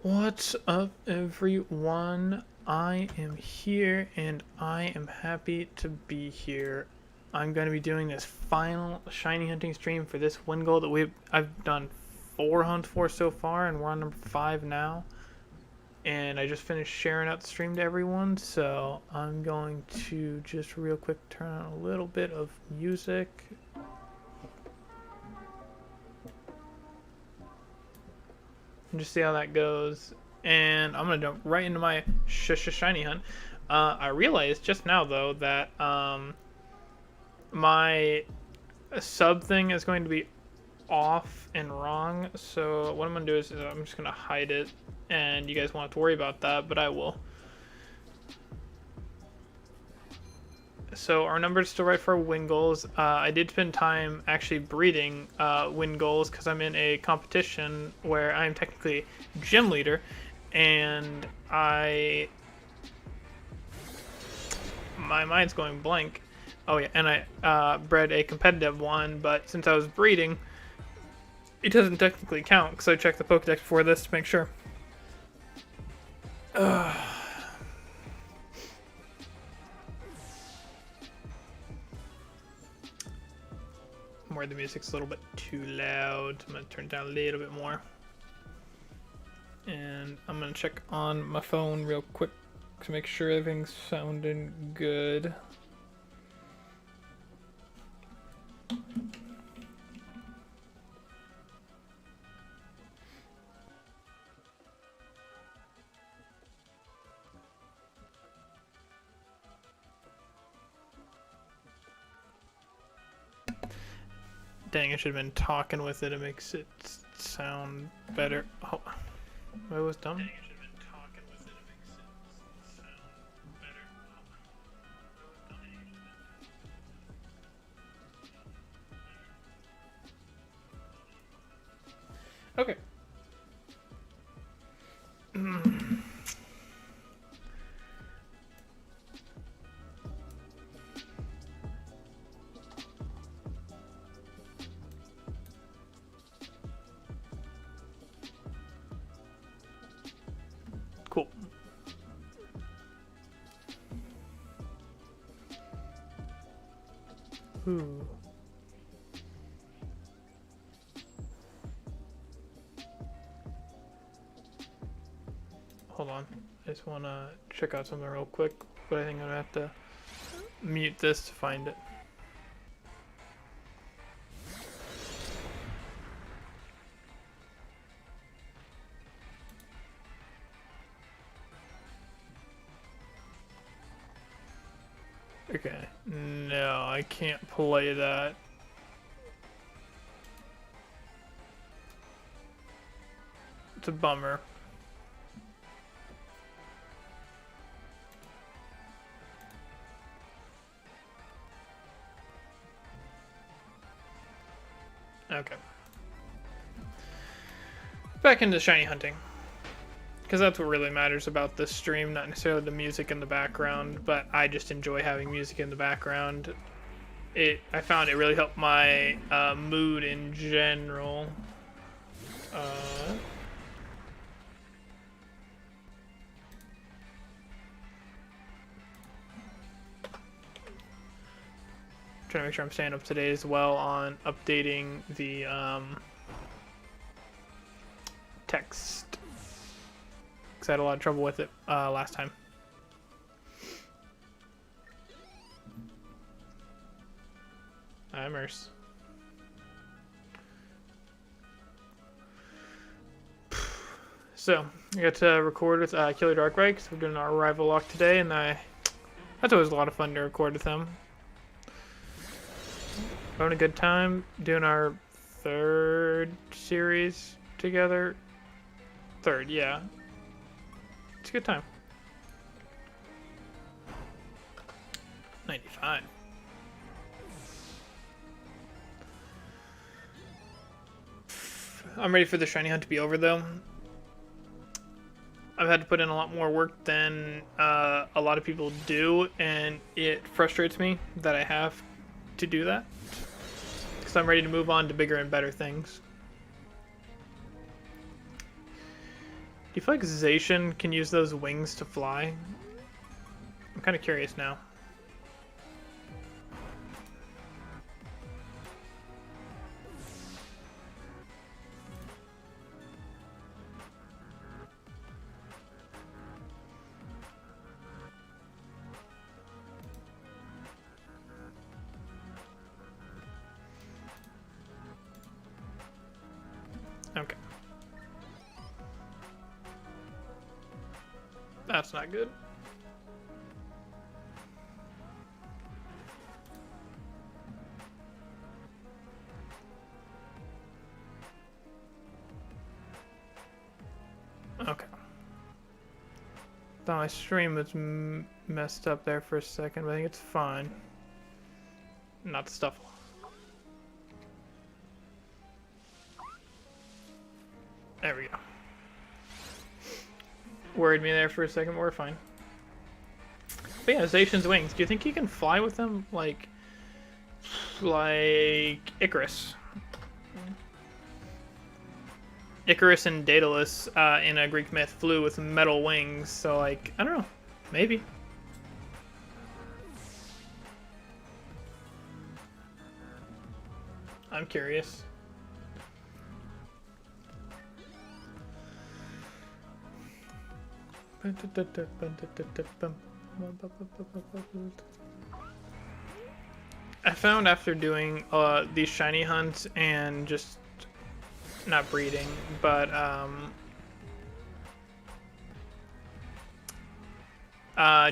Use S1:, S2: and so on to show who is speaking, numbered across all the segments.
S1: What's up, everyone? I am here and I am happy to be here. I'm going to be doing this final shiny hunting stream for this WINGULL that I've done 4 hunts for so far, and we're on number 5 now. And I just finished sharing out the stream to everyone, so I'm going to just real quick turn on a little bit of music. And just see how that goes. And I'm gonna jump right into my shiny hunt. I realized just now though that my sub thing is going to be off and wrong. So what I'm gonna do is I'm just gonna hide it, and you guys won't have to worry about that, but I will. So our number's still right for WINGULLs. I did spend time actually breeding WINGULLs because I'm in a competition where I'm technically gym leader, and my mind's going blank. Oh yeah, and I bred a competitive one, but since I was breeding, it doesn't technically count because I checked the Pokedex before this to make sure. Where the music's a little bit too loud. I'm gonna turn it down a little bit more. And I'm gonna check on my phone real quick to make sure everything's sounding good. Dang, I should have been talking with it. It makes it sound better. Oh, I was dumb. Dang, I should have been talking with it. It makes it sound better. Oh, okay. Cool. Ooh. Hold on. I just want to check out something real quick, but I think I'm going to have to mute this to find it. Okay. No, I can't play that. It's a bummer. Okay. Back into shiny hunting. Because that's what really matters about this stream, not necessarily the music in the background, but I just enjoy having music in the background. I found it really helped my mood in general. Trying to make sure I'm staying up to date as well on updating the text. Because I had a lot of trouble with it last time. Immerse. So, I got to record with Killer Dark Ray because we're doing our rival lock today, and that's always a lot of fun to record with him. Having a good time doing our 3rd series together. 3rd, yeah. It's a good time. 95. I'm ready for the shiny hunt to be over though. I've had to put in a lot more work than a lot of people do, and it frustrates me that I have to do that. Because I'm ready to move on to bigger and better things. you feel like Zacian can use those wings to fly? I'm kind of curious now. Okay. That's not good. Okay. Thought my stream was messed up there for a second, but I think it's fine. Not the stuff. There we go. Worried me there for a second, but we're fine. But yeah, Zacian's wings. Do you think he can fly with them like Icarus? Icarus and Daedalus in a Greek myth flew with metal wings, so like, I don't know, maybe. I'm curious. I found after doing these shiny hunts and just not breeding, but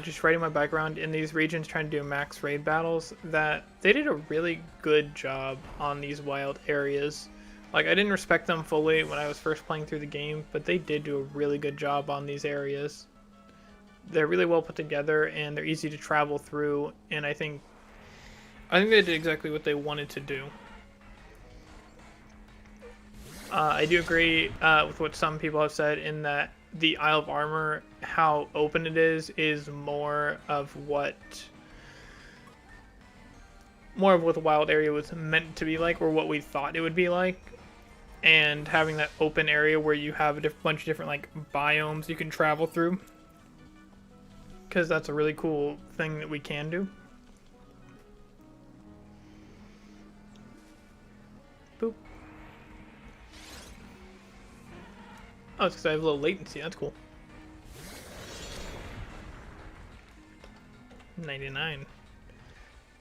S1: just riding my bike around in these regions trying to do max raid battles, that they did a really good job on these wild areas. Like, I didn't respect them fully when I was first playing through the game, but they did do a really good job on these areas. They're really well put together, and they're easy to travel through, and I think they did exactly what they wanted to do. I do agree with what some people have said in that the Isle of Armor, how open it is more of what the wild area was meant to be like, or what we thought it would be like. And having that open area where you have a bunch of different like biomes you can travel through, because that's a really cool thing that we can do. Boop. Oh, it's because I have a little latency. That's cool. 99.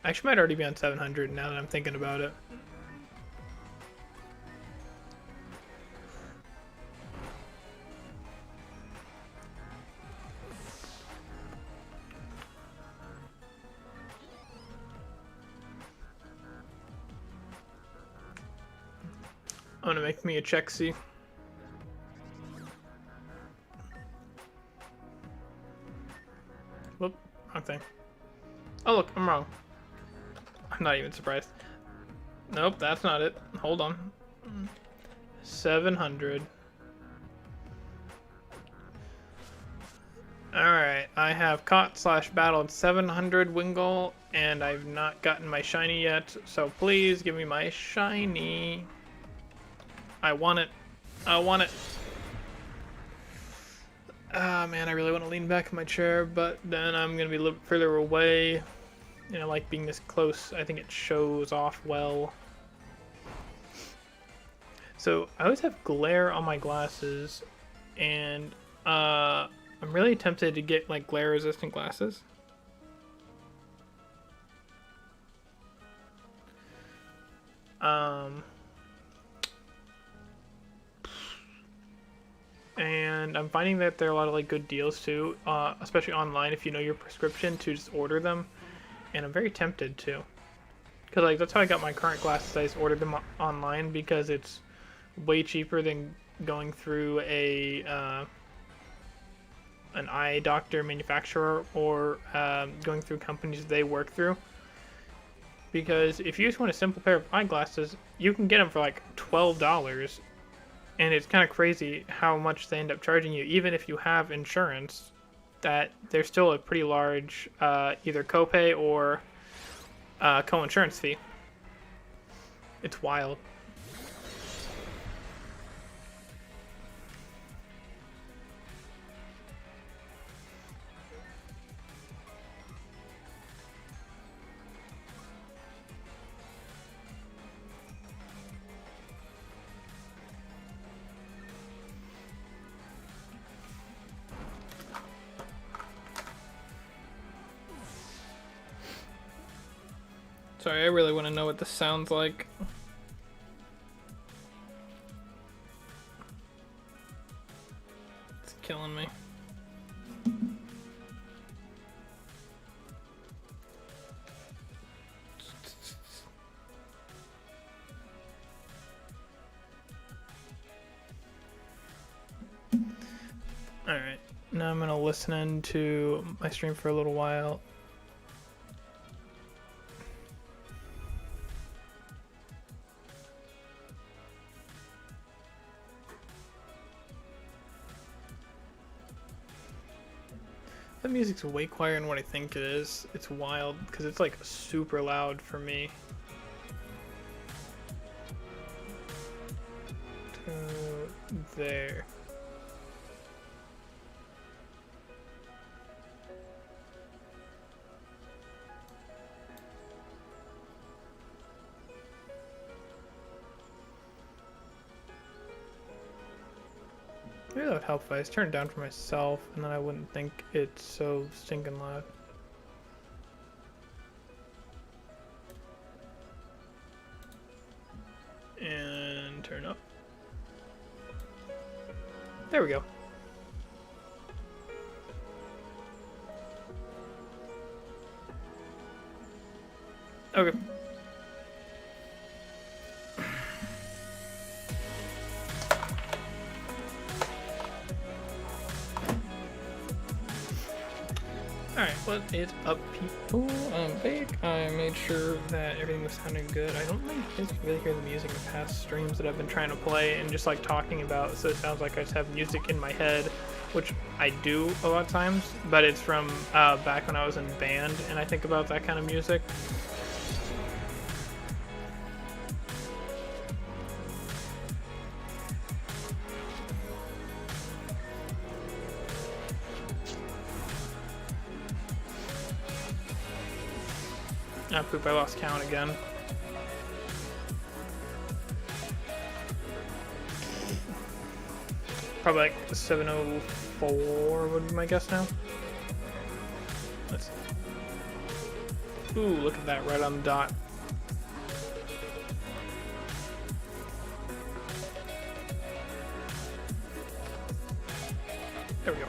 S1: I actually might already be on 700 now that I'm thinking about it. I'm gonna make me a check C. Whoop, wrong thing. Oh look, I'm wrong. I'm not even surprised. Nope, that's not it. Hold on. 700. Alright, I have caught / battled 700 WINGULL, and I've not gotten my shiny yet, so please give me my shiny. I want it. I want it. Ah, man, I really want to lean back in my chair, but then I'm going to be a little further away. And I like being this close. I think it shows off well. So, I always have glare on my glasses, and I'm really tempted to get, like, glare-resistant glasses. And I'm finding that there are a lot of like good deals too, especially online if you know your prescription, to just order them. And I'm very tempted to, because like that's how I got my current glasses. I just ordered them online because it's way cheaper than going through an eye doctor manufacturer or going through companies they work through. Because if you just want a simple pair of eyeglasses, you can get them for like $12. And it's kind of crazy how much they end up charging you, even if you have insurance, that there's still a pretty large either copay or co-insurance fee. It's wild. Sorry, I really want to know what this sounds like. It's killing me. Alright, now I'm gonna listen into my stream for a little while. That music's way quieter than what I think it is. It's wild, because it's like super loud for me. There. Maybe that would help if I just turned it down for myself, and then I wouldn't think it's so stinking loud. And turn up. There we go. Okay. Alright, what is up, people? I'm back. I made sure that everything was sounding good. I don't think you guys can really hear the music in past streams that I've been trying to play and just like talking about, so it sounds like I just have music in my head, which I do a lot of times, but it's from back when I was in band and I think about that kind of music. Ah, poop, I lost count again. Probably like 704 would be my guess now. Let's see. Ooh, look at that, right on the dot. There we go.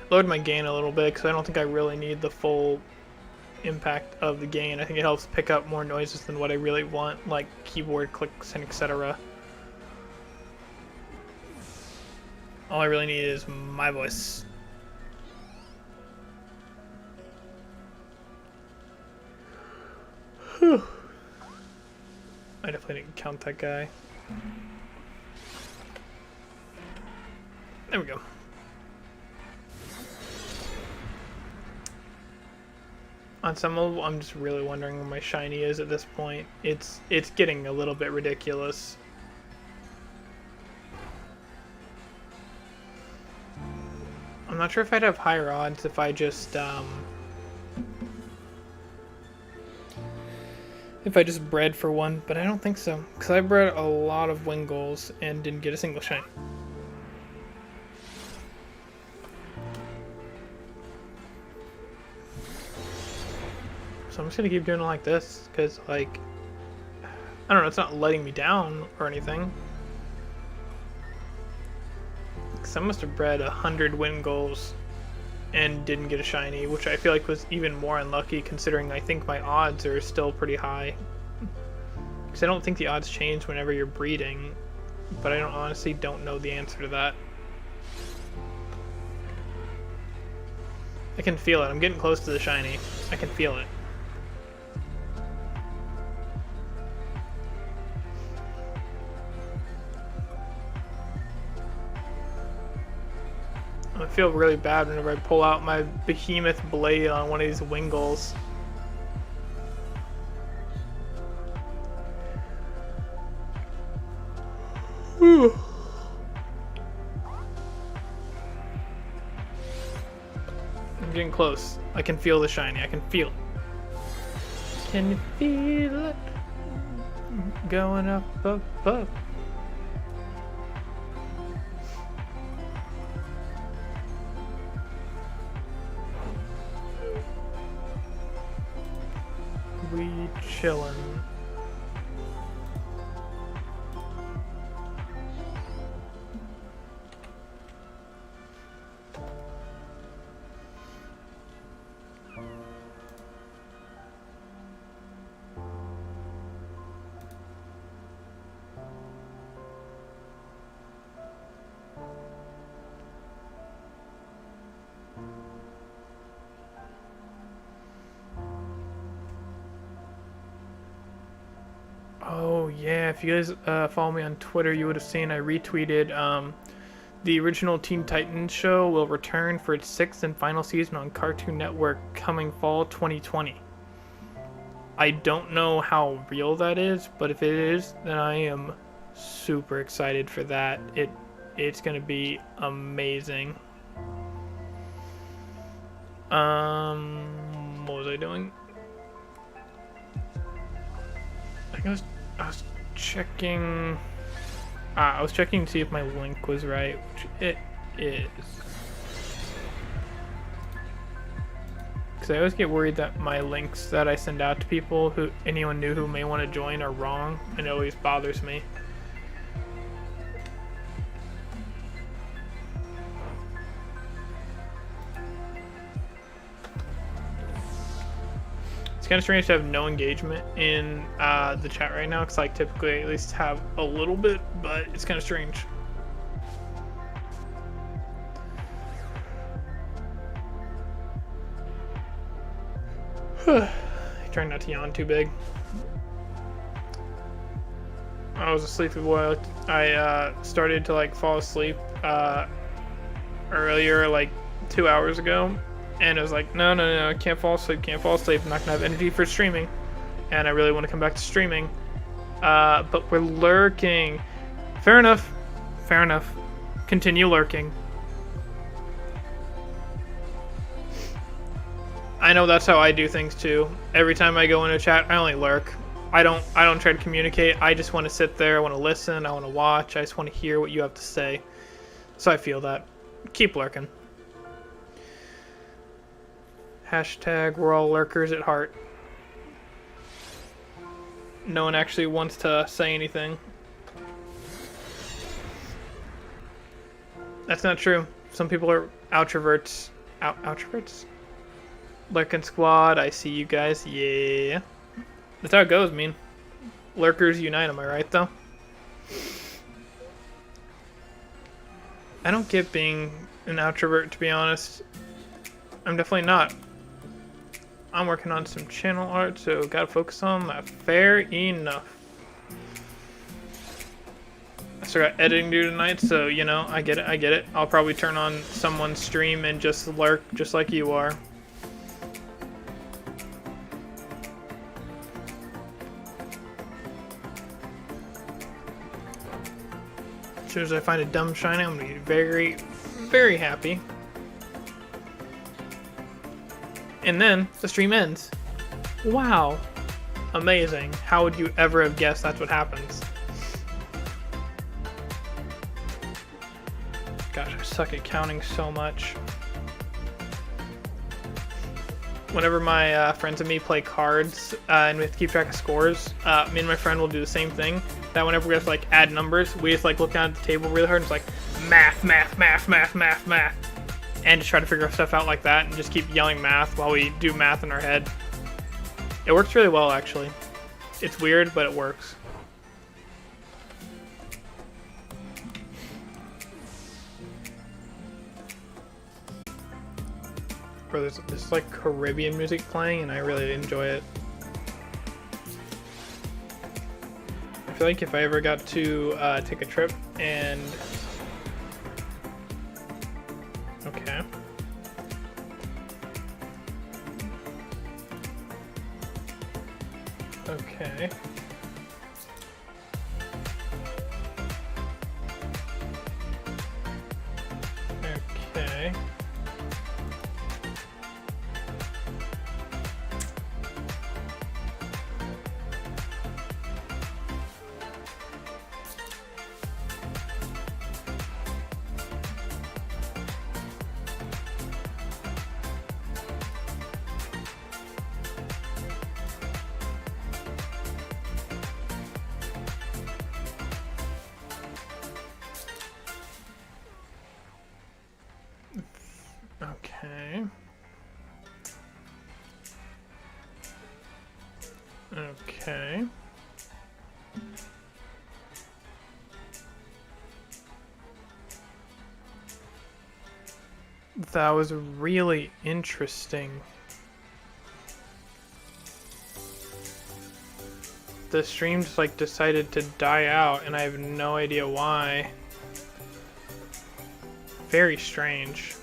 S1: Lowered my gain a little bit because I don't think I really need the full impact of the gain. I think it helps pick up more noises than what I really want, like keyboard clicks and etc. All I really need is my voice. Whew. I definitely didn't count that guy. There we go. On some level, I'm just really wondering where my shiny is at this point. It's getting a little bit ridiculous. I'm not sure if I'd have higher odds if I just bred for one, but I don't think so, because I bred a lot of WINGULLs and didn't get a single shiny. So I'm just gonna keep doing it like this, because like, I don't know, it's not letting me down or anything. Because I must have bred 100 WINGULLs and didn't get a shiny, which I feel like was even more unlucky considering I think my odds are still pretty high. Because I don't think the odds change whenever you're breeding, but I honestly don't know the answer to that. I can feel it. I'm getting close to the shiny. I can feel it. I feel really bad whenever I pull out my behemoth blade on one of these WINGULLs. Whew. I'm getting close. I can feel the shiny. I can feel it. Can you feel it? Going up, up, up. We chillin'. Oh yeah, if you guys follow me on Twitter, you would have seen I retweeted the original Teen Titans show will return for its 6th and final season on Cartoon Network coming fall 2020. I don't know how real that is, but if it is, then I am super excited for that. It's gonna be amazing. What was I doing? I think I was checking. I was checking to see if my link was right, which it is. Because I always get worried that my links that I send out to people, who anyone new who may want to join, are wrong, and it always bothers me. It's kind of strange to have no engagement in the chat right now, because like typically I at least have a little bit, but it's kind of strange. Trying not to yawn too big. I was asleep a while. I started to like fall asleep earlier, like 2 hours ago. And I was like, no, I can't fall asleep, I'm not gonna have energy for streaming. And I really want to come back to streaming. But we're lurking. Fair enough. Continue lurking. I know that's how I do things too. Every time I go into chat, I only lurk. I don't try to communicate. I just want to sit there, I want to listen, I want to watch, I just want to hear what you have to say. So I feel that. Keep lurking. Hashtag we're all lurkers at heart. No one actually wants to say anything. That's not true. Some people are outroverts. Outroverts? Lurking squad, I see you guys. Yeah. That's how it goes, man. Lurkers unite, am I right though? I don't get being an outrovert, to be honest. I'm definitely not. I'm working on some channel art, so gotta focus on that. Fair enough. I still got editing to do tonight, so you know, I get it. I'll probably turn on someone's stream and just lurk, just like you are. As soon as I find a dumb shiny, I'm gonna be very, very happy. And then the stream ends. Wow. Amazing. How would you ever have guessed that's what happens? Gosh, I suck at counting so much. Whenever my friends and me play cards and we have to keep track of scores, me and my friend will do the same thing. That whenever we have to like add numbers, we just like look down at the table really hard and it's like math. And just try to figure stuff out like that and just keep yelling math while we do math in our head. It works really well, actually. It's weird, but it works. Bro, there's this like Caribbean music playing and I really enjoy it. I feel like if I ever got to take a trip and... Okay. Okay. Okay. Okay. That was really interesting. The stream just like decided to die out and I have no idea why. Very strange.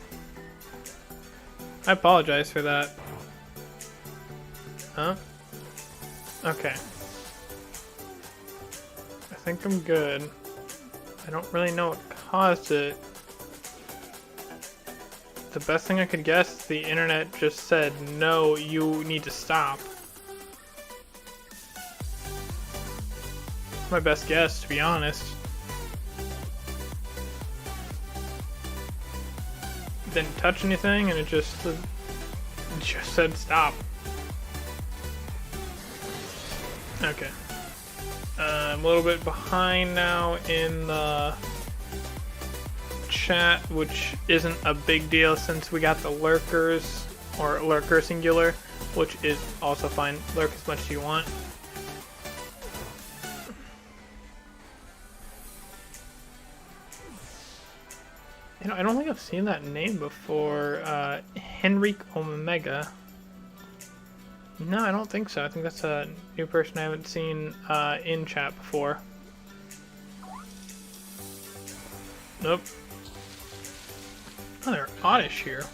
S1: I apologize for that. Huh? Okay. I think I'm good. I don't really know what caused it. The best thing I could guess, the internet just said, no, you need to stop. My best guess, to be honest. Didn't touch anything, and it just said stop. Okay. I'm a little bit behind now in the chat, which isn't a big deal since we got the lurkers, or lurker singular, which is also fine. Lurk as much as you want. You know, I don't think I've seen that name before. Henrique Omega. No, I don't think so. I think that's a new person I haven't seen in chat before. Nope. Oh, they're oddish here.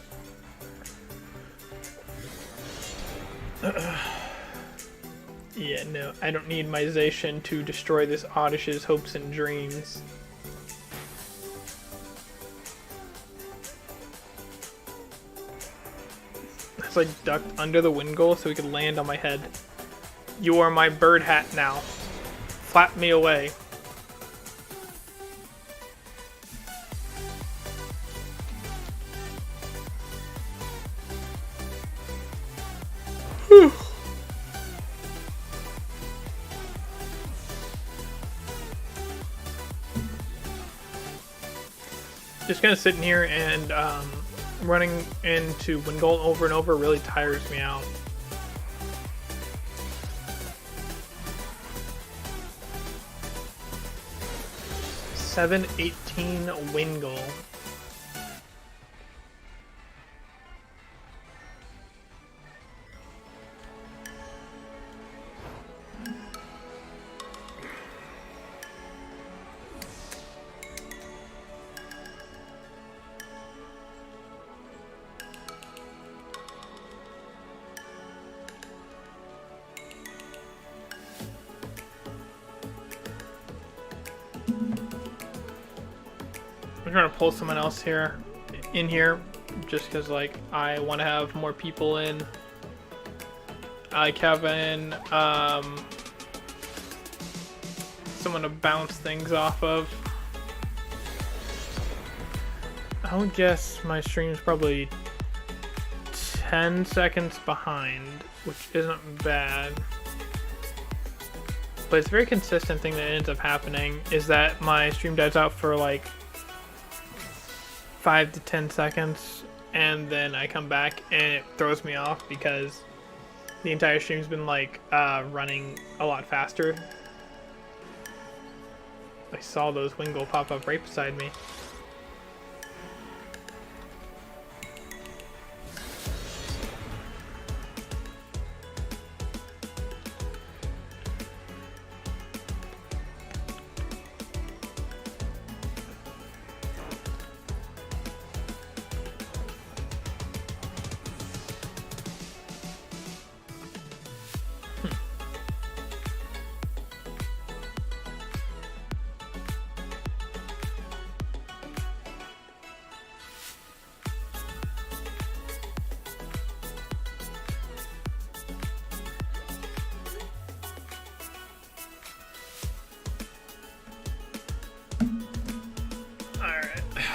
S1: Yeah, no, I don't need my Zacian to destroy this oddish's hopes and dreams. It's like ducked under the WINGULL so he could land on my head. You are my bird hat now. Flap me away. Whew. Just kind of sitting here and running into WINGULL over and over really tires me out. $7.18 WINGULL. I'm trying to pull someone else in here, just because like I want to have more people in. Kevin, someone to bounce things off of. I would guess my stream's probably 10 seconds behind, which isn't bad. But it's a very consistent thing that ends up happening is that my stream dies out for like 5 to 10 seconds and then I come back and it throws me off because the entire stream's been like running a lot faster. I saw those WINGULL pop up right beside me.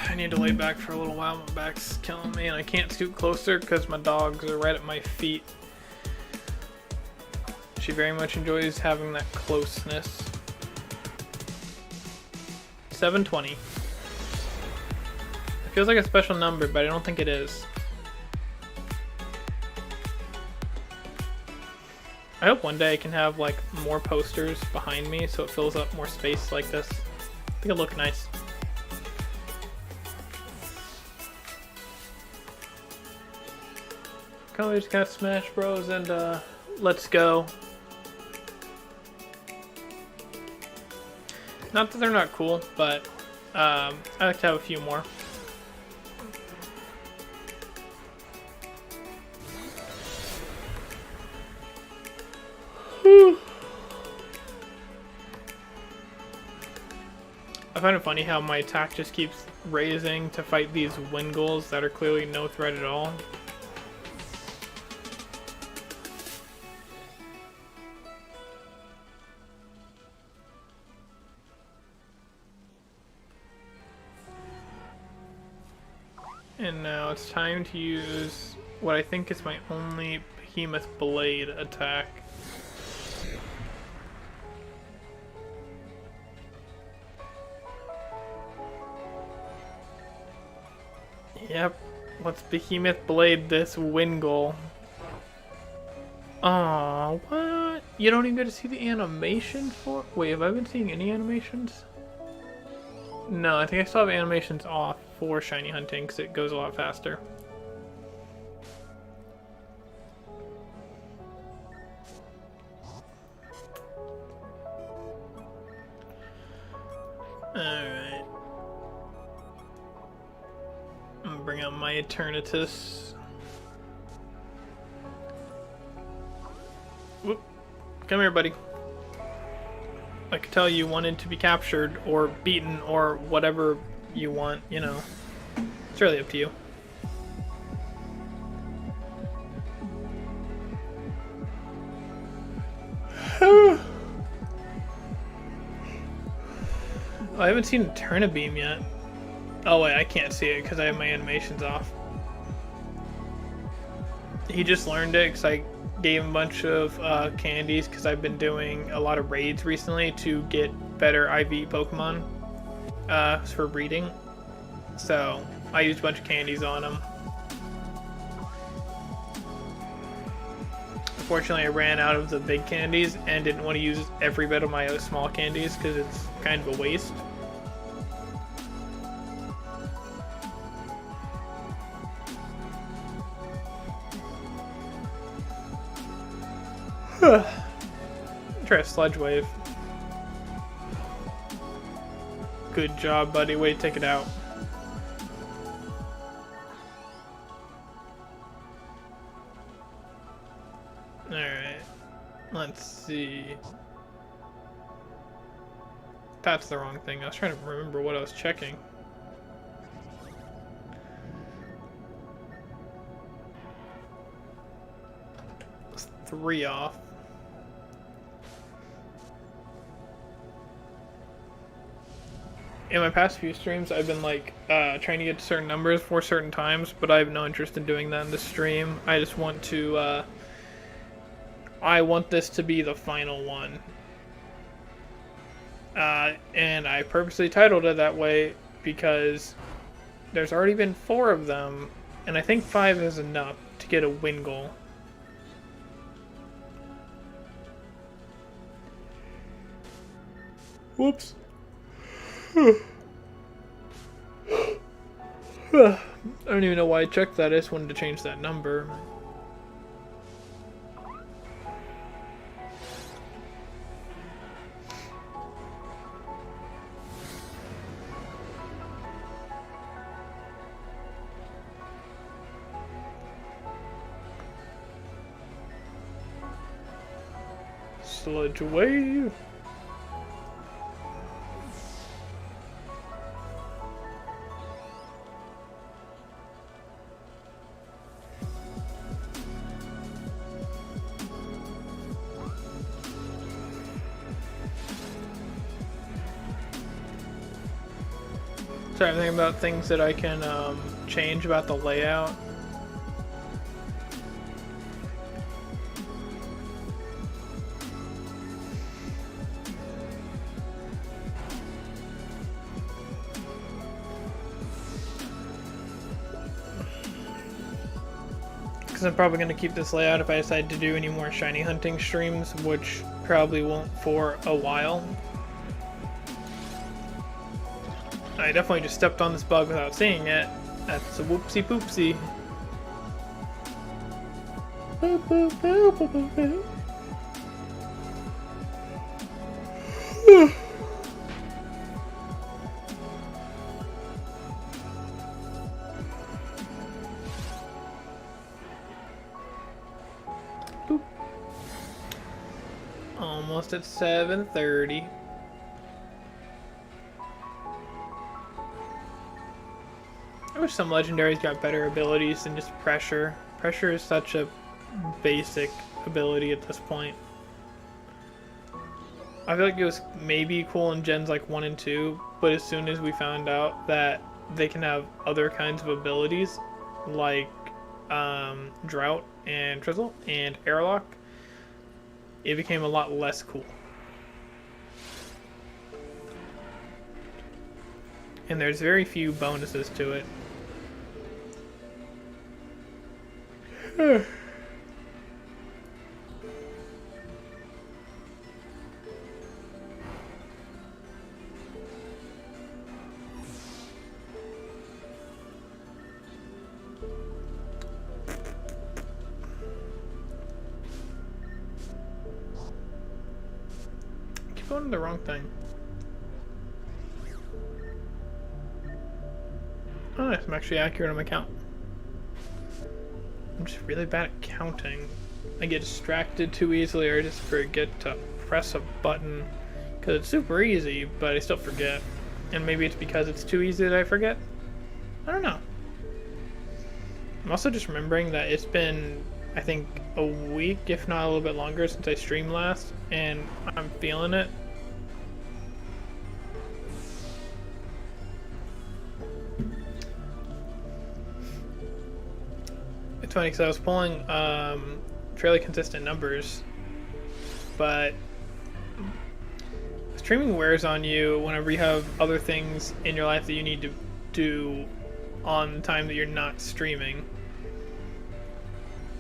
S1: I need to lay back for a little while. My back's killing me and I can't scoot closer because my dogs are right at my feet. She very much enjoys having that closeness. 720. It feels like a special number, but I don't think it is. I hope one day I can have like more posters behind me so it fills up more space like this. I think it'll look nice. Colors got Smash Bros and Let's Go. Not that they're not cool, but I like to have a few more. I find it funny how my attack just keeps raising to fight these WINGULLs that are clearly no threat at all. And now it's time to use what I think is my only Behemoth Blade attack. Yep, let's Behemoth Blade this WINGULL. Aw, what? You don't even get to see the animation for... Wait, have I been seeing any animations? No, I think I still have animations off for shiny hunting because it goes a lot faster. Alright. I'm gonna bring out my Eternatus. Whoop. Come here, buddy. I could tell you wanted to be captured or beaten or whatever you want, you know. It's really up to you. I haven't seen Eternabeam yet. Oh wait, I can't see it because I have my animations off. He just learned it because I gave him a bunch of candies because I've been doing a lot of raids recently to get better IV Pokemon for breeding. So I used a bunch of candies on him. Unfortunately, I ran out of the big candies and didn't want to use every bit of my small candies because it's kind of a waste. Try a Sludge Wave. Good job, buddy. Way to take it out. Alright. Let's see. That's the wrong thing. I was trying to remember what I was checking. It's 3 off. In my past few streams, I've been like trying to get to certain numbers for certain times, but I have no interest in doing that in this stream. I just want to, I want this to be the final one. And I purposely titled it that way because there's already been 4 of them, and I think 5 is enough to get a WINGULL. Whoops. I don't even know why I checked that. I just wanted to change that number. Sludge Wave. Sorry, I'm thinking about things that I can change about the layout. because I'm probably going to keep this layout if I decide to do any more shiny hunting streams, which probably won't for a while. I definitely just stepped on this bug without seeing it. That's a whoopsie poopsie. Boop, boop, boop, boop, boop, boop. Boop. Almost at 7:30. I wish some legendaries got better abilities than just pressure. Pressure is such a basic ability at this point. I feel like it was maybe cool in gens like 1 and 2, but as soon as we found out that they can have other kinds of abilities, like Drought and Drizzle and Airlock, it became a lot less cool. And there's very few bonuses to it. Keep going to the wrong thing. Oh, nice. I'm actually accurate on my count. I'm just really bad at counting. I get distracted too easily, or I just forget to press a button. Because it's super easy, but I still forget. And maybe it's because it's too easy that I forget? I don't know. I'm also just remembering that it's been, I think, a week, if not a little bit longer, since I streamed last. And I'm feeling it. It's funny because I was pulling fairly consistent numbers, but streaming wears on you whenever you have other things in your life that you need to do on the time that you're not streaming.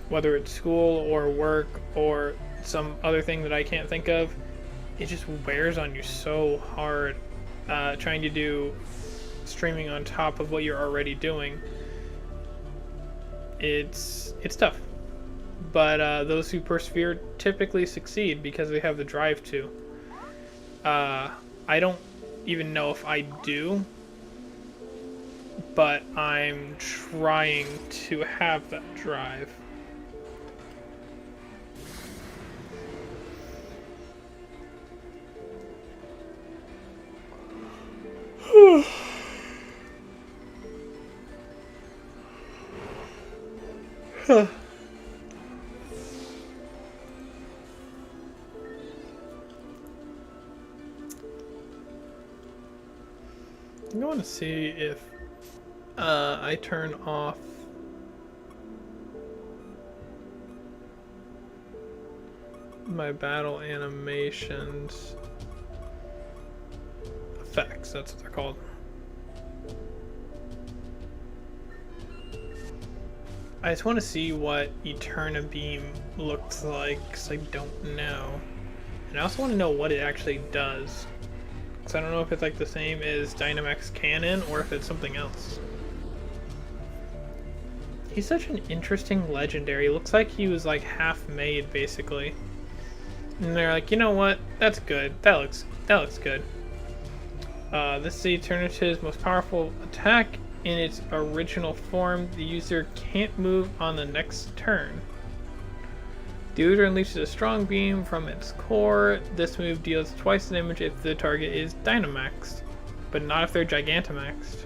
S1: Whether it's school or work or some other thing that I can't think of, it just wears on you so hard trying to do streaming on top of what you're already doing. It's tough, but those who persevere typically succeed because they have the drive to. I don't even know if I do, but I'm trying to have that drive. I want to see if I turn off my battle animations effects. That's what they're called. I just want to see what Eterna Beam looks like, because I don't know. And I also want to know what it actually does. Because I don't know if it's like the same as Dynamax Cannon, or if it's something else. He's such an interesting legendary. It looks like he was like half made, basically. And they're like, you know what? That's good. That looks good. This is Eternita's most powerful attack. In its original form, the user can't move on the next turn. The user unleashes a strong beam from its core. This move deals twice the damage if the target is Dynamaxed, but not if they're Gigantamaxed.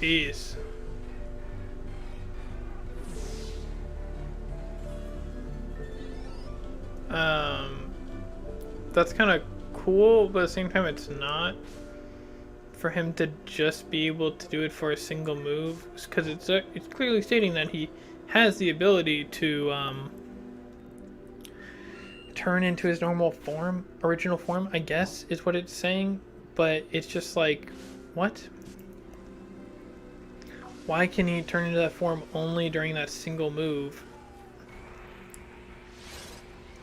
S1: Jeez. That's kind of cool, but at the same time it's not. for him to just be able to do it for a single move, because it's clearly stating that he has the ability to turn into his normal form, original form, I guess is what it's saying. But it's just like, what? Why can he turn into that form only during that single move?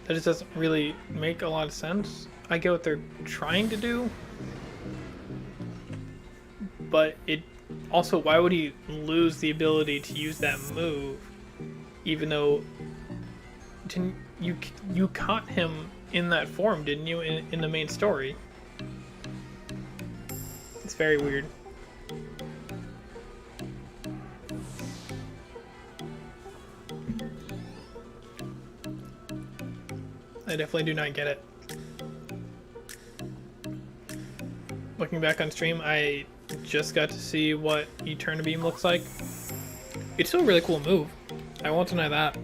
S1: That just doesn't really make a lot of sense. I get what they're trying to do, but it also, why would he lose the ability to use that move, even though you caught him in that form, didn't you, in the main story? It's very weird. I definitely do not get it. Looking back on stream, I just got to see what Eterna Beam looks like. It's still a really cool move. I won't deny that.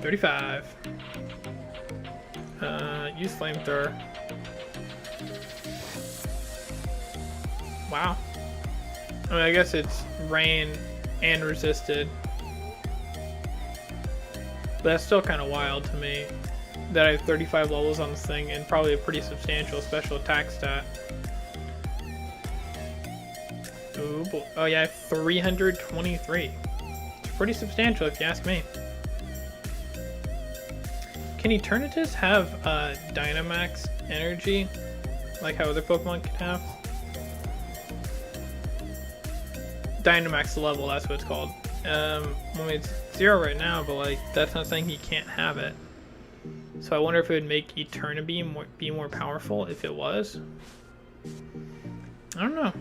S1: 35. Use flamethrower. Wow. I mean, I guess it's rain and resisted. But that's still kind of wild to me that I have 35 levels on this thing and probably a pretty substantial special attack stat. Ooh, boy. Oh yeah, I have 323. It's pretty substantial if you ask me. Can Eternatus have Dynamax energy like how other Pokemon can have? Dynamax level, that's what it's called. I mean, it's 0 right now, but like that's not saying he can't have it. So I wonder if it would make Eterna Beam be more powerful if it was. I don't know.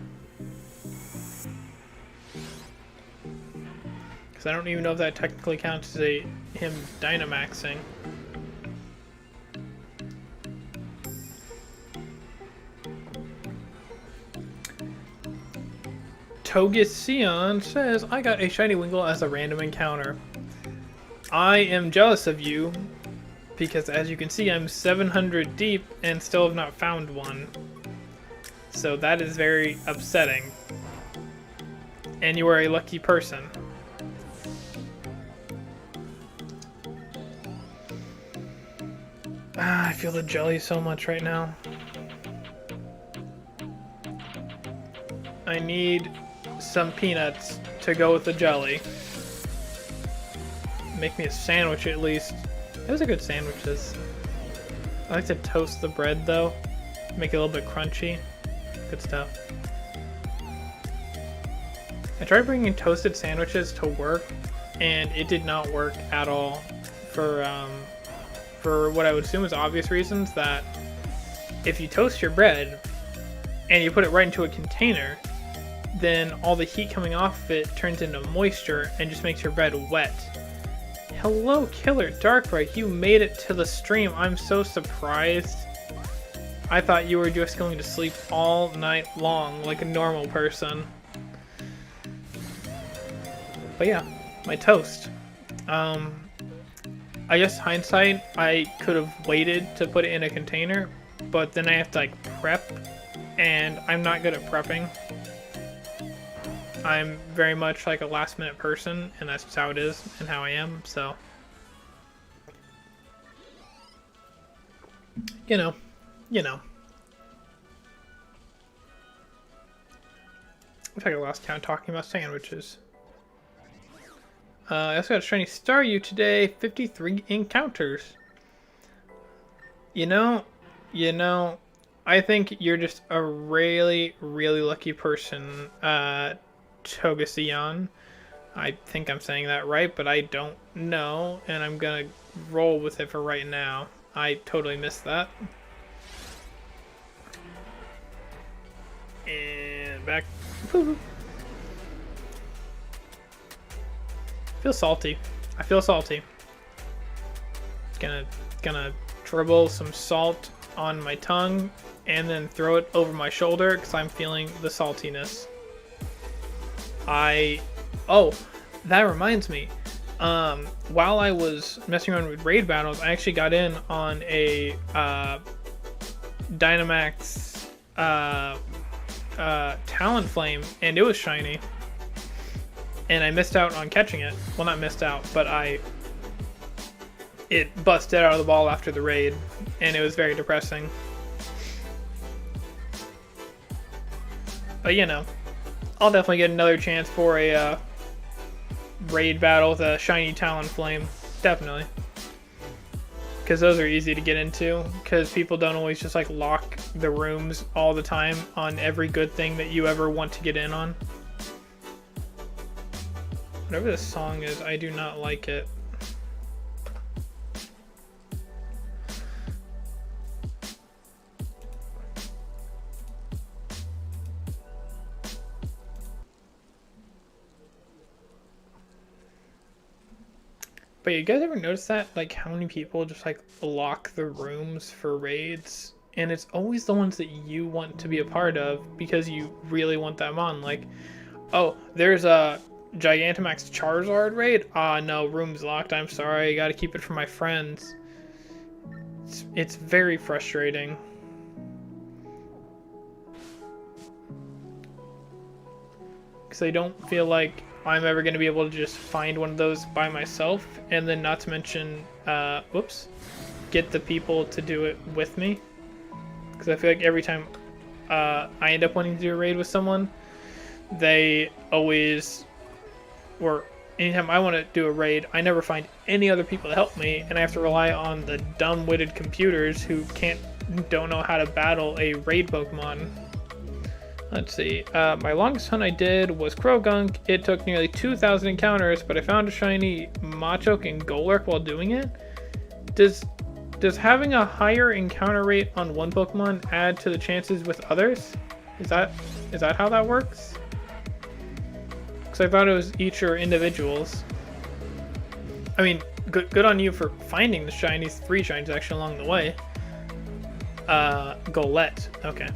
S1: Because I don't even know if that technically counts as him Dynamaxing. Togesion says, I got a shiny Wingull as a random encounter. I am jealous of you, because as you can see, I'm 700 deep and still have not found one. So that is very upsetting. And you are a lucky person. I feel the jelly so much right now. I need some peanuts to go with the jelly. Make me a sandwich at least. Those are good sandwiches. I like to toast the bread though. Make it a little bit crunchy. Good stuff. I tried bringing toasted sandwiches to work and it did not work at all for what I would assume is obvious reasons, that if you toast your bread and you put it right into a container, then all the heat coming off of it turns into moisture and just makes your bread wet. Hello, Killer Darkbright, you made it to the stream. I'm so surprised. I thought you were just going to sleep all night long like a normal person. But yeah, my toast. I guess hindsight, I could have waited to put it in a container, but then I have to like prep, and I'm not good at prepping. I'm very much like a last minute person, and that's just how it is and how I am, so. You know. I think I lost count talking about sandwiches. I also got a shiny Staryu today, 53 encounters. You know, I think you're just a really, really lucky person, Togesion. I think I'm saying that right, but I don't know, and I'm gonna roll with it for right now. I totally missed that. And back. Feel salty. I feel salty. Gonna dribble some salt on my tongue and then throw it over my shoulder because I'm feeling the saltiness. Oh, that reminds me. while I was messing around with raid battles, I actually got in on a Dynamax Talonflame, and it was shiny. And I missed out on catching it. Well, not missed out, but it busted out of the ball after the raid, and it was very depressing. But you know, I'll definitely get another chance for a raid battle with a shiny Talonflame. Definitely. Because those are easy to get into, because people don't always just like lock the rooms all the time on every good thing that you ever want to get in on. Whatever this song is, I do not like it. But you guys ever notice that? Like how many people just like lock the rooms for raids? And it's always the ones that you want to be a part of because you really want them on. Like, oh, there's a Gigantamax Charizard raid? Ah, no, room's locked. I'm sorry. I gotta keep it for my friends. It's very frustrating. Because I don't feel like I'm ever going to be able to just find one of those by myself, and then not to mention, get the people to do it with me. Because I feel like every time I end up wanting to do a raid with someone, they always, or anytime I want to do a raid, I never find any other people to help me, and I have to rely on the dumb-witted computers who don't know how to battle a raid Pokemon. Let's see, my longest hunt I did was Krogunk. It took nearly 2,000 encounters, but I found a shiny Machoke and Golurk while doing it. Does having a higher encounter rate on one Pokemon add to the chances with others? Is that how that works? Because I thought it was each or individuals. I mean, good on you for finding the shinies, 3 shinies actually along the way. Golett, okay.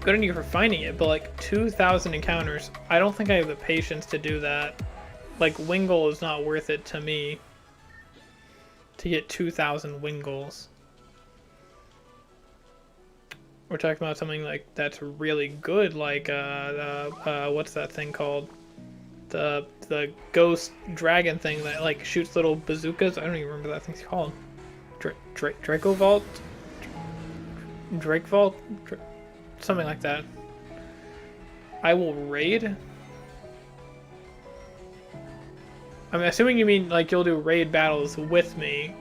S1: Good on you for finding it, but like 2,000 encounters, I don't think I have the patience to do that. Like, WINGULL is not worth it to me to get 2,000 WINGULLs. We're talking about something like that's really good, like what's that thing called? The ghost dragon thing that like shoots little bazookas. I don't even remember what that thing's called. Dracovault? Drakevault? Something like that. I will raid? I'm assuming you mean like you'll do raid battles with me.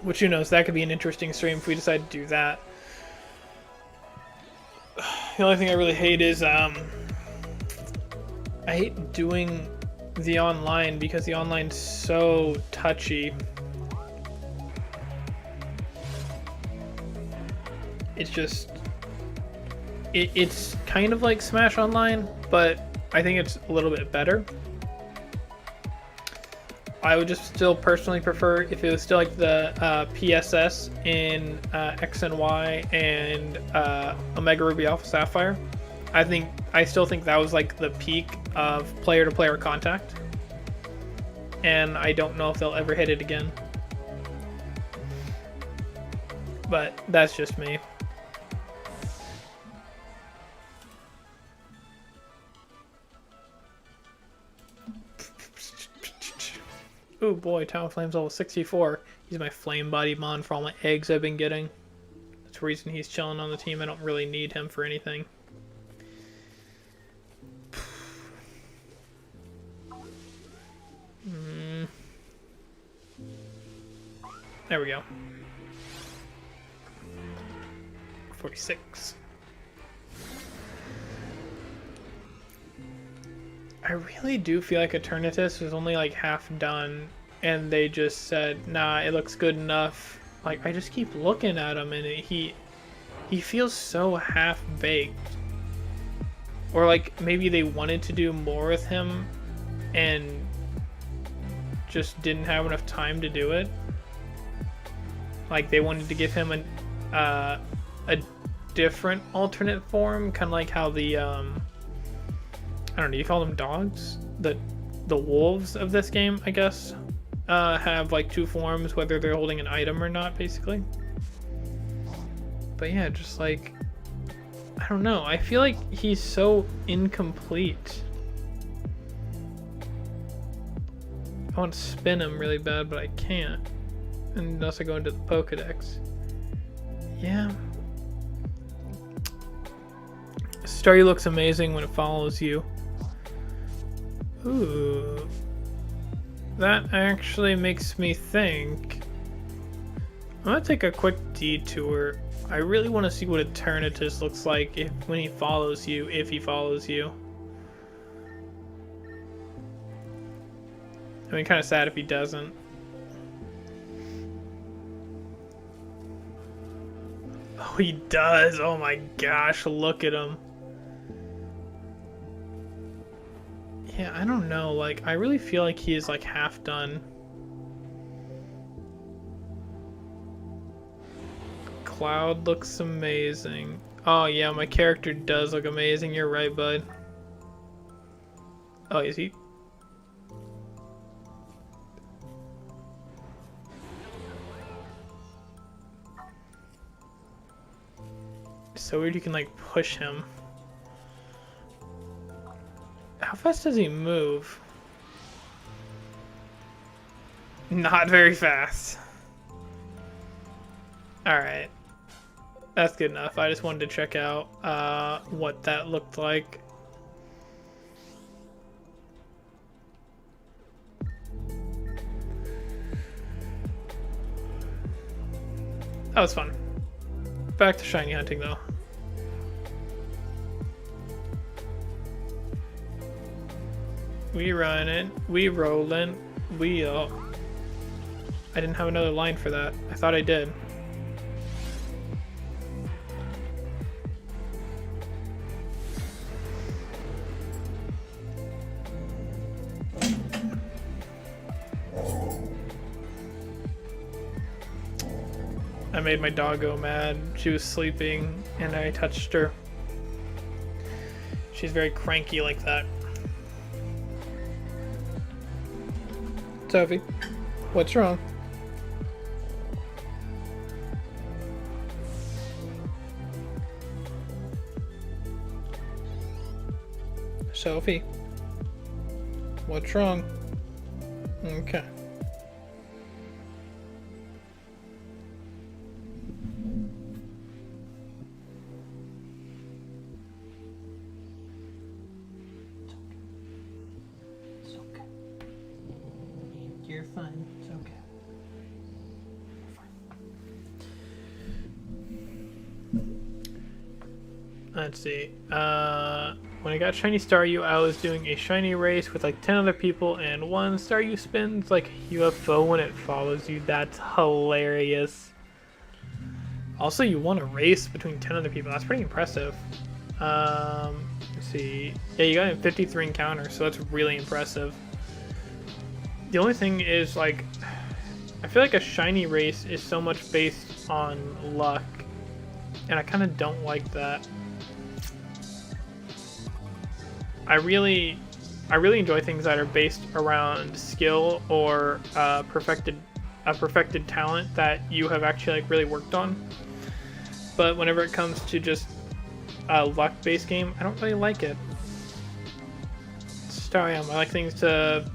S1: Which, who knows, that could be an interesting stream if we decide to do that. The only thing I really hate is, I hate doing the online because the online's so touchy. It's just, it's kind of like Smash Online, but I think it's a little bit better. I would just still personally prefer if it was still like the PSS in X and Y and Omega Ruby Alpha Sapphire. I still think that was like the peak of player-to-player contact, and I don't know if they'll ever hit it again. But that's just me. Oh boy, Talonflame's level 64. He's my flame body mon for all my eggs I've been getting. That's the reason he's chilling on the team. I don't really need him for anything. There we go. 46. I really do feel like Eternatus was only like half done and they just said, nah, it looks good enough. Like, I just keep looking at him and he feels so half-baked. Or like maybe they wanted to do more with him and just didn't have enough time to do it. Like they wanted to give him a different alternate form, kind of like how the I don't know, you call them dogs? The wolves of this game, I guess, have like two forms, whether they're holding an item or not, basically. But yeah, just like, I don't know. I feel like he's so incomplete. I want to spin him really bad, but I can't. And unless I go into the Pokedex. Yeah. Staryu looks amazing when it follows you. Ooh. That actually makes me think. I'm gonna take a quick detour. I really want to see what Eternatus looks like when he follows you, if he follows you. I mean, kind of sad if he doesn't. Oh, he does! Oh my gosh, look at him. Yeah, I don't know, like, I really feel like he is, like, half done. Cloud looks amazing. Oh yeah, my character does look amazing, you're right, bud. Oh, is he? So weird you can, like, push him. How fast does he move? Not very fast. Alright. That's good enough. I just wanted to check out what that looked like. That was fun. Back to shiny hunting though. We running, we rolling, we I didn't have another line for that. I thought I did. I made my doggo mad. She was sleeping and I touched her. She's very cranky like that. Sophie, what's wrong? Sophie, what's wrong? Okay. You're fine. It's okay. Let's see. When I got Shiny Staryu, I was doing a shiny race with like 10 other people, and one Staryu spins like a UFO when it follows you. That's hilarious. Also, you won a race between 10 other people. That's pretty impressive. Let's see. Yeah, you got a 53 encounters, so that's really impressive. The only thing is, like, I feel like a shiny race is so much based on luck, and I kind of don't like that. I really enjoy things that are based around skill or a perfected talent that you have actually like really worked on. But whenever it comes to just a luck-based game, I don't really like it. It's just how I am. I like things to,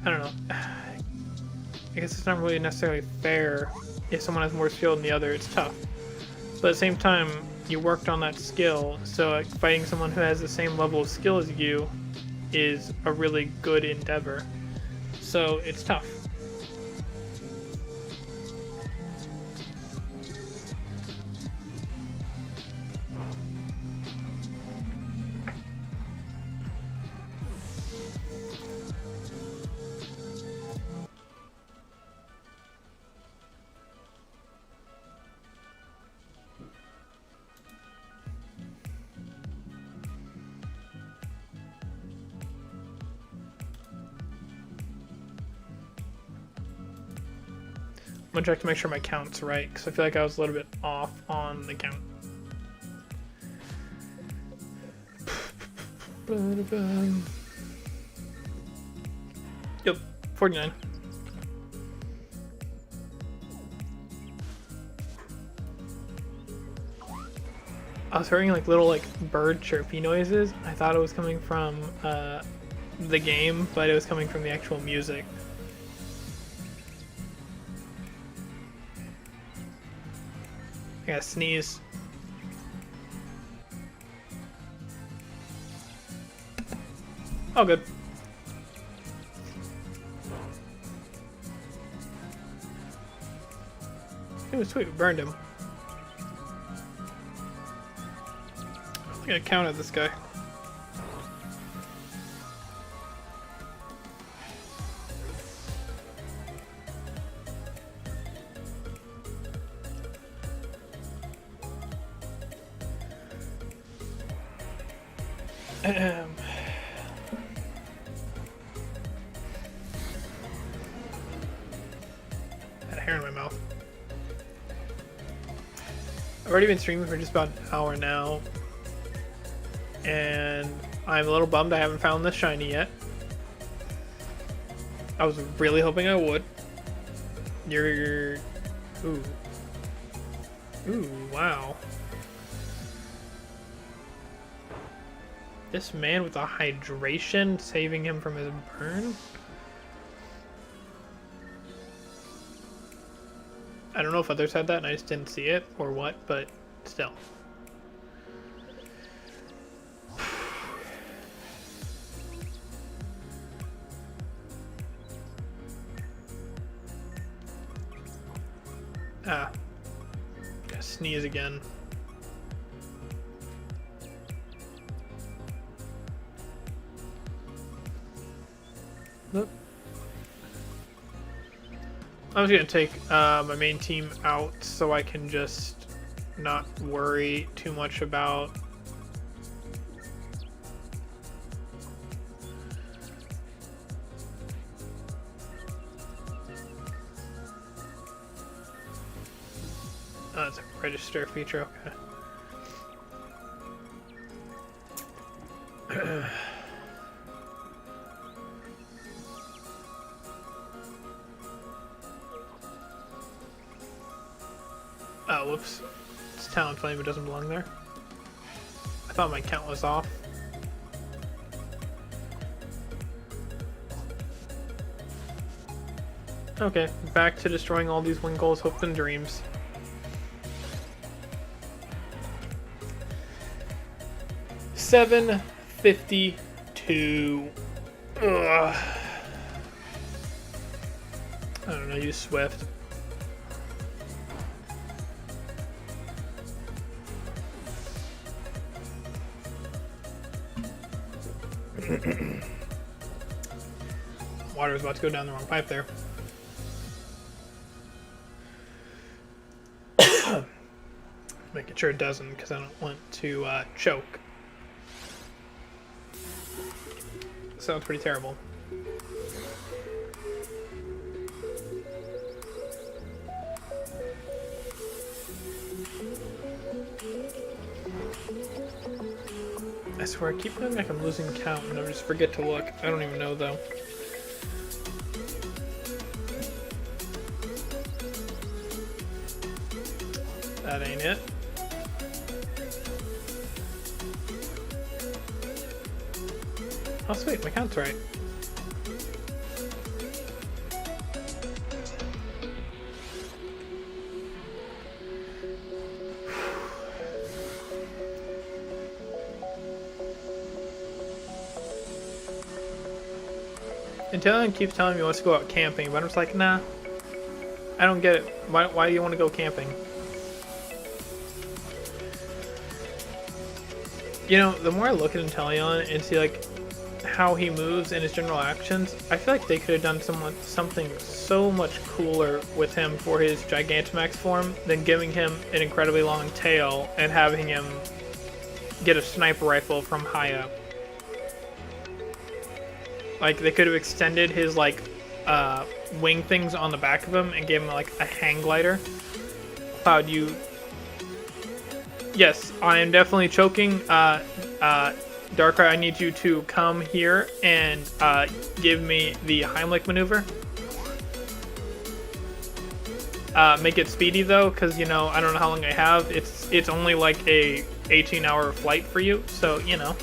S1: I don't know. I guess it's not really necessarily fair if someone has more skill than the other. It's tough. But at the same time, you worked on that skill, so like, fighting someone who has the same level of skill as you is a really good endeavor. So it's tough. I'm gonna check to make sure my count's right, because I feel like I was a little bit off on the count. Yep, 49. I was hearing like little like bird chirpy noises. I thought it was coming from the game, but it was coming from the actual music. I gotta sneeze. Oh, good. It was sweet. We burned him. I'm gonna counter this guy. Had a hair in my mouth. I've already been streaming for just about an hour now, and I'm a little bummed I haven't found this shiny yet. I was really hoping I would. You're... Ooh. Ooh, wow. This man with a hydration saving him from his burn? I don't know if others had that and I just didn't see it or what, but still. Ah. Gotta sneeze again. Look. I'm just gonna take my main team out so I can just not worry too much about it's a register feature, okay. Oh, whoops. It's Talon Flame, it doesn't belong there. I thought my count was off. Okay, back to destroying all these WINGULL's hopes and dreams. $7.52. Ugh. I don't know, use Swift. Water was about to go down the wrong pipe there. Making sure it doesn't, because I don't want to choke. Sounds pretty terrible. I swear, I keep feeling like I'm losing count and I just forget to look. I don't even know though. That ain't it. Oh sweet, my count's right. And Dylan keeps telling me he wants to go out camping, but I'm just like, nah. I don't get it. Why do you want to go camping? You know, the more I look at Inteleon and see like how he moves and his general actions, I feel like they could have done something so much cooler with him for his Gigantamax form than giving him an incredibly long tail and having him get a sniper rifle from high up. Like, they could have extended his, like, wing things on the back of him and gave him like a hang glider. Cloud, you... Yes, I am definitely choking. Darker, I need you to come here and give me the Heimlich maneuver. Make it speedy though, because you know I don't know how long I have. It's only like a 18-hour flight for you, so you know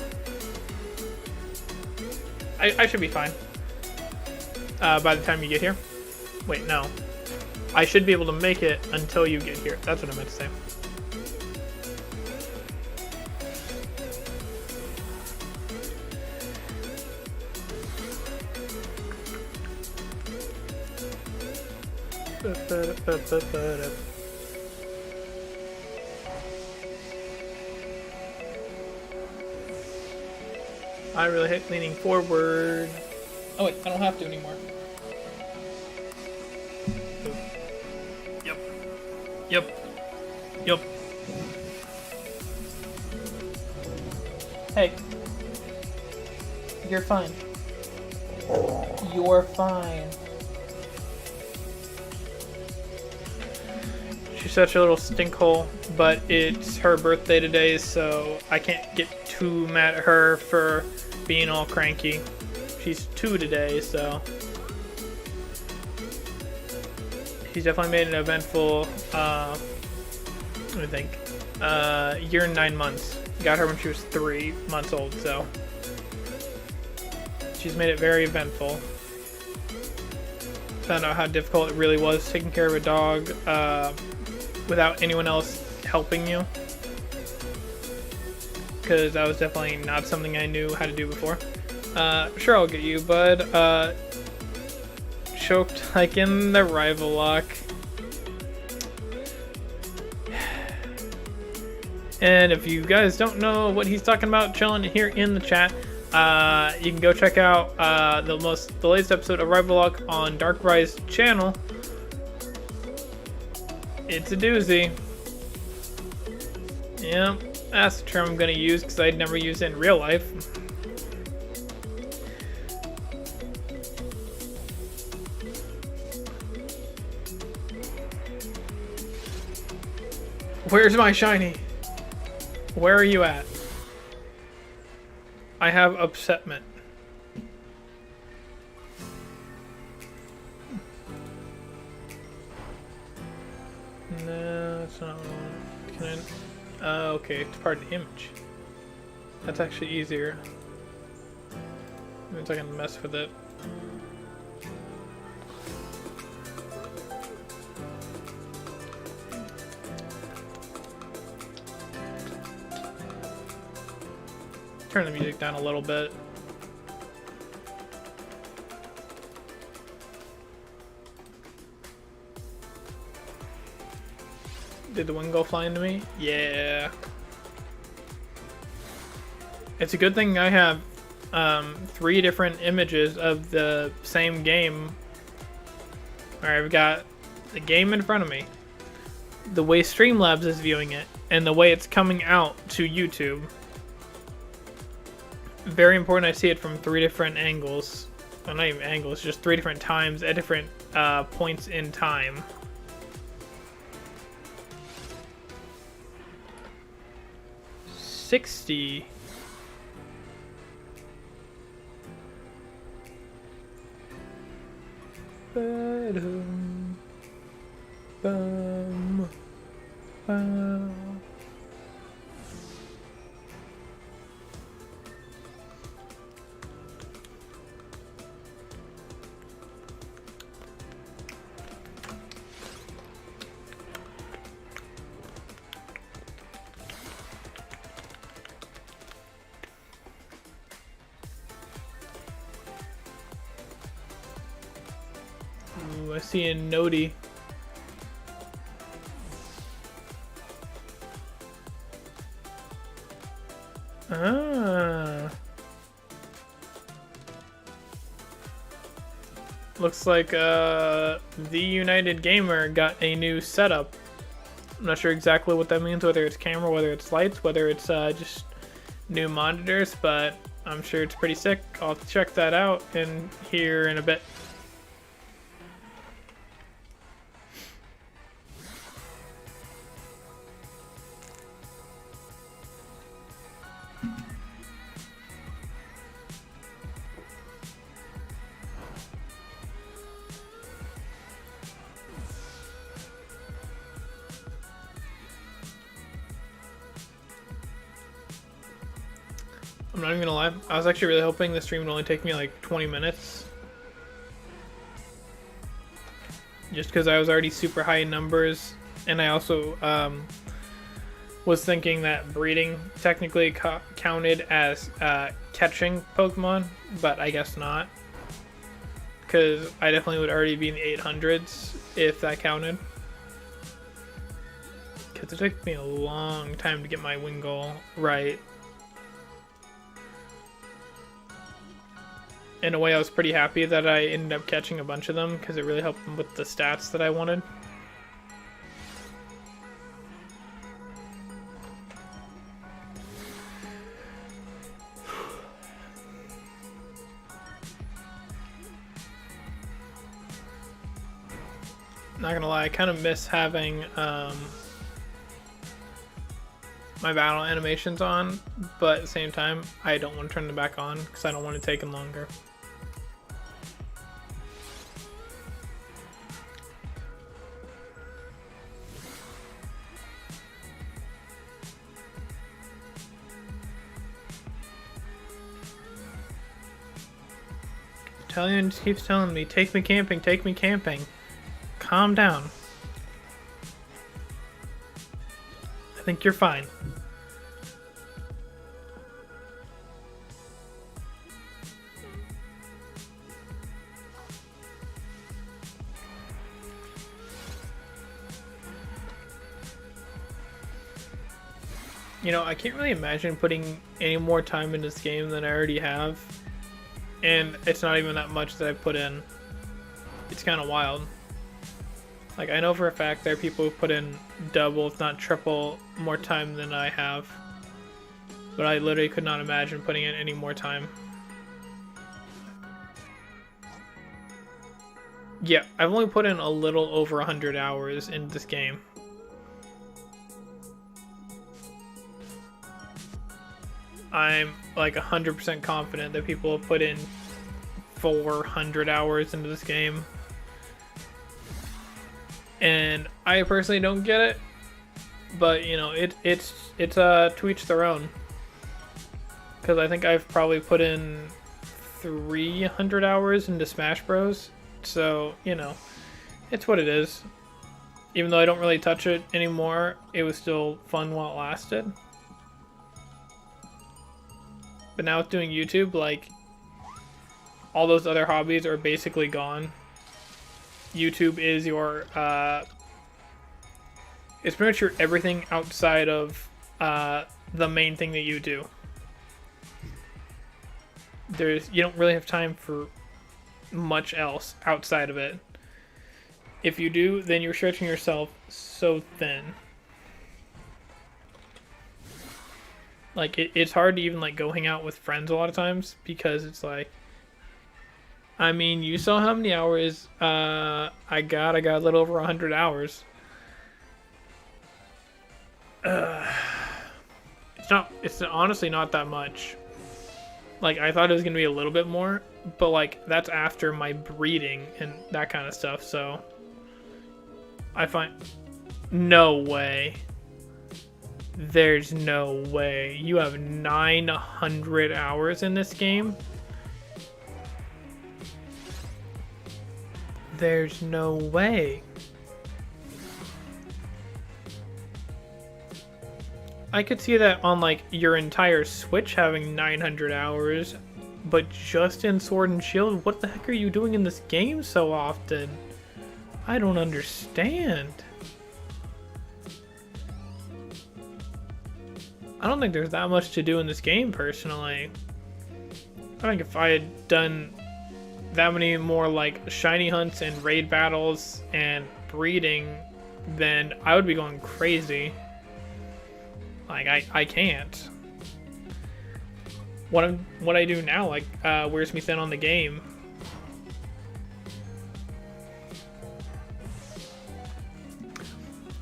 S1: I should be fine by the time you get here. Wait, no, I should be able to make it until you get here. That's what I meant to say. I really hate leaning forward. Oh wait, I don't have to anymore. Yep. Yep. Yep. Hey. You're fine. You're fine. She's such a little stinkhole, but it's her birthday today, so I can't get too mad at her for being all cranky. She's 2 today, so she's definitely made an eventful, let me think, year and 9 months. Got her when she was 3 months old, so she's made it very eventful. Found out how difficult it really was taking care of a dog without anyone else helping you, because that was definitely not something I knew how to do before. Sure, I'll get you, bud. Choked like in the rival lock. And if you guys don't know what he's talking about, chilling here in the chat, you can go check out the latest episode of Rival Lock on DrCloud's channel. It's a doozy. Yeah, that's the term I'm gonna use because I'd never use it in real life. Where's my shiny? Where are you at? I have upsetment. No, that's not what I want. Can I? Okay, it's part of the image. That's actually easier. Means I can mess with it. Turn the music down a little bit. Did the WINGULL fly into me? Yeah. It's a good thing I have 3 different images of the same game. Alright, I've got the game in front of me, the way Streamlabs is viewing it, and the way it's coming out to YouTube. Very important I see it from 3 different angles. Well, not even angles, just 3 different times at different points in time. $60. Ba-dum, bum, bum. Ooh, I see a Nodi. Ah. Looks like the United Gamer got a new setup. I'm not sure exactly what that means, whether it's camera, whether it's lights, whether it's just new monitors, but I'm sure it's pretty sick. I'll check that out here in a bit. I'm not even gonna lie. I was actually really hoping the stream would only take me like 20 minutes. Just because I was already super high in numbers. And I also was thinking that breeding technically counted as catching Pokemon. But I guess not. Because I definitely would already be in the 800s if that counted. Because it took me a long time to get my WINGULL right. In a way, I was pretty happy that I ended up catching a bunch of them because it really helped with the stats that I wanted. Not gonna lie, I kind of miss having my battle animations on, but at the same time, I don't want to turn them back on because I don't want to take them longer. Italian just keeps telling me, take me camping, take me camping. Calm down. I think you're fine. You know, I can't really imagine putting any more time in this game than I already have. And it's not even that much that I put in. It's kind of wild. Like, I know for a fact there are people who put in double, if not triple, more time than I have. But I literally could not imagine putting in any more time. Yeah, I've only put in a little over 100 hours in this game. I'm like 100% confident that people have put in 400 hours into this game. And I personally don't get it, but you know, it's to each their own. Because I think I've probably put in 300 hours into Smash Bros. So, you know, it's what it is. Even though I don't really touch it anymore, it was still fun while it lasted. But now with doing YouTube, like, all those other hobbies are basically gone. YouTube is your, it's pretty much your everything outside of the main thing that you do. You don't really have time for much else outside of it. If you do, then you're stretching yourself so thin. Like, it's hard to even, like, go hang out with friends a lot of times because it's like, I mean, you saw how many hours I got a little over 100 hours. It's honestly not that much. Like, I thought it was going to be a little bit more, but, like, that's after my breeding and that kind of stuff, so I find... No way. There's no way. You have 900 hours in this game? There's no way. I could see that on, like, your entire Switch having 900 hours, but just in Sword and Shield, what the heck are you doing in this game so often? I don't understand. I don't think there's that much to do in this game, personally. I think if I had done that many more, like, shiny hunts and raid battles and breeding, then I would be going crazy. Like, I can't. What I do now, like, wears me thin on the game.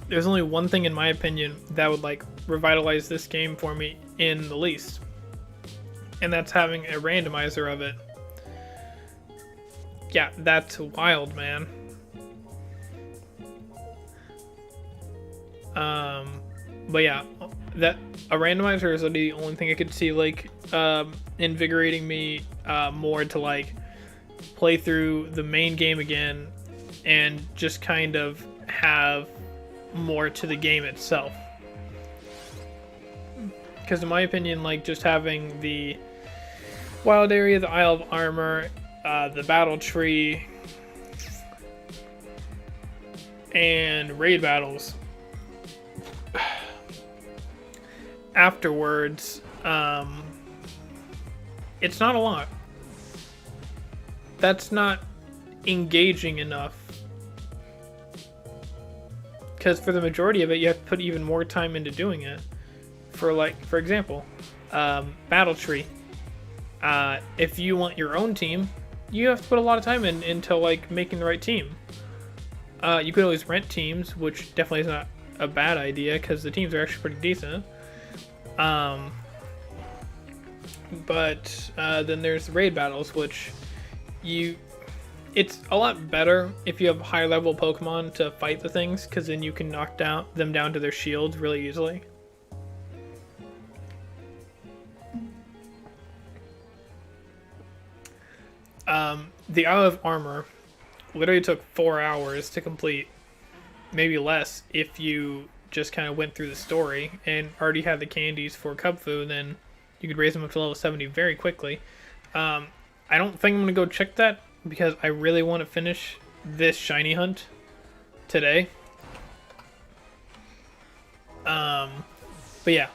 S1: There's only one thing, in my opinion, that would, like, revitalize this game for me in the least. And that's having a randomizer of it. Yeah, that's wild, man. But yeah, that a randomizer is the only thing I could see like invigorating me more to like play through the main game again and just kind of have more to the game itself. Because in my opinion, like just having the wild area, the Isle of Armor, the battle tree, and raid battles afterwards, it's not a lot. That's not engaging enough. Because for the majority of it, you have to put even more time into doing it. For example, battle tree. If you want your own team, you have to put a lot of time into like making the right team. You could always rent teams, which definitely is not a bad idea because the teams are actually pretty decent. But then there's raid battles, which it's a lot better if you have higher level Pokemon to fight the things, because then you can knock them down to their shields really easily. The Isle of Armor literally took 4 hours to complete, maybe less if you just kind of went through the story and already had the candies for Kubfu. Then you could raise them up to level 70 very quickly. I don't think I'm gonna go check that because I really want to finish this shiny hunt today. But yeah,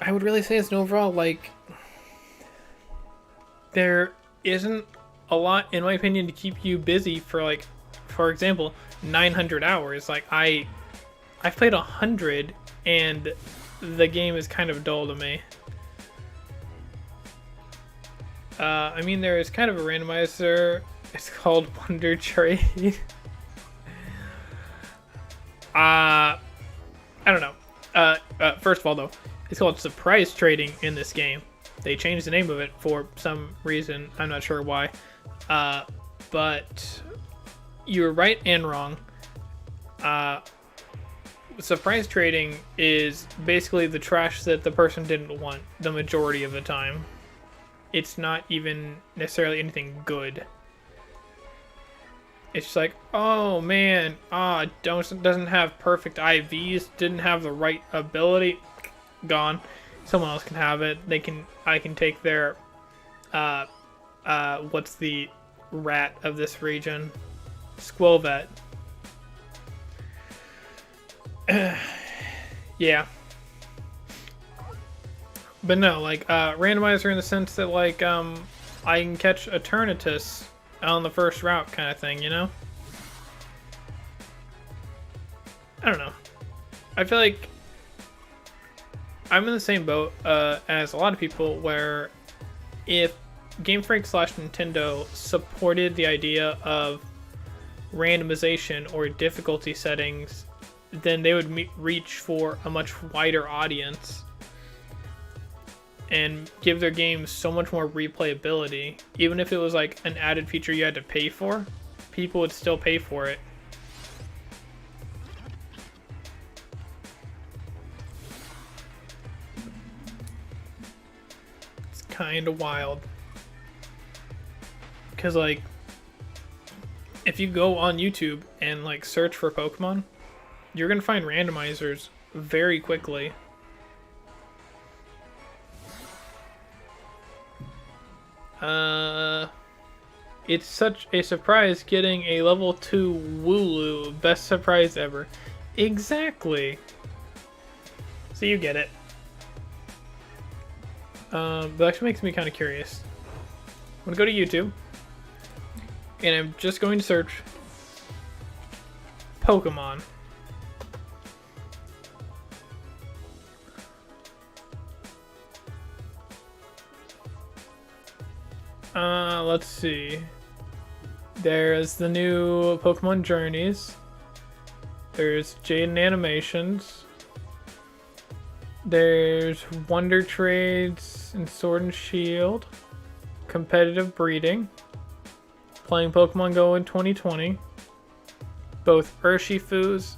S1: I would really say it's an overall, like, there isn't a lot, in my opinion, to keep you busy for, like, for example, 900 hours. Like, I've played 100 and the game is kind of dull to me. I mean, there is kind of a randomizer. It's called Wonder Trade. I don't know. First of all, though, it's called Surprise Trading in this game. They changed the name of it for some reason. I'm not sure why. But you're right and wrong. Surprise trading is basically the trash that the person didn't want the majority of the time. It's not even necessarily anything good. It's just like, oh man, doesn't have perfect IVs, didn't have the right ability, gone. Someone else can have it. I can take their what's the rat of this region? Squilvet. Yeah. But no, like, randomizer in the sense that, like, I can catch a Eternatus on the first route kind of thing, you know? I don't know. I feel like I'm in the same boat as a lot of people, where if Game Freak / Nintendo supported the idea of randomization or difficulty settings, then they would reach for a much wider audience and give their games so much more replayability. Even if it was like an added feature you had to pay for, people would still pay for it. It's kind of wild. Because, like, if you go on YouTube and, like, search for Pokemon, you're going to find randomizers very quickly. It's such a surprise getting a level 2 Wooloo. Best surprise ever. Exactly. So you get it. That actually makes me kind of curious. I'm going to go to YouTube. And I'm just going to search Pokemon. Let's see. There's the new Pokemon Journeys. There's Jaden Animations. There's Wonder Trades and Sword and Shield. Competitive Breeding. Playing Pokemon Go in 2020. Both Urshifus.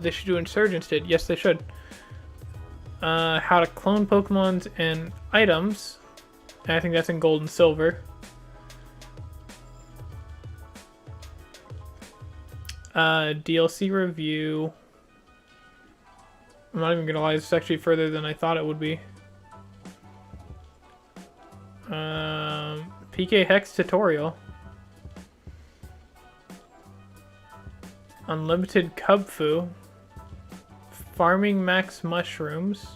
S1: They should do Insurgents did. Yes, they should. how to clone Pokemons and items. And I think that's in gold and silver. DLC review. I'm not even gonna lie, it's actually further than I thought it would be. PK Hex tutorial. Unlimited Cubfu. Farming Max Mushrooms.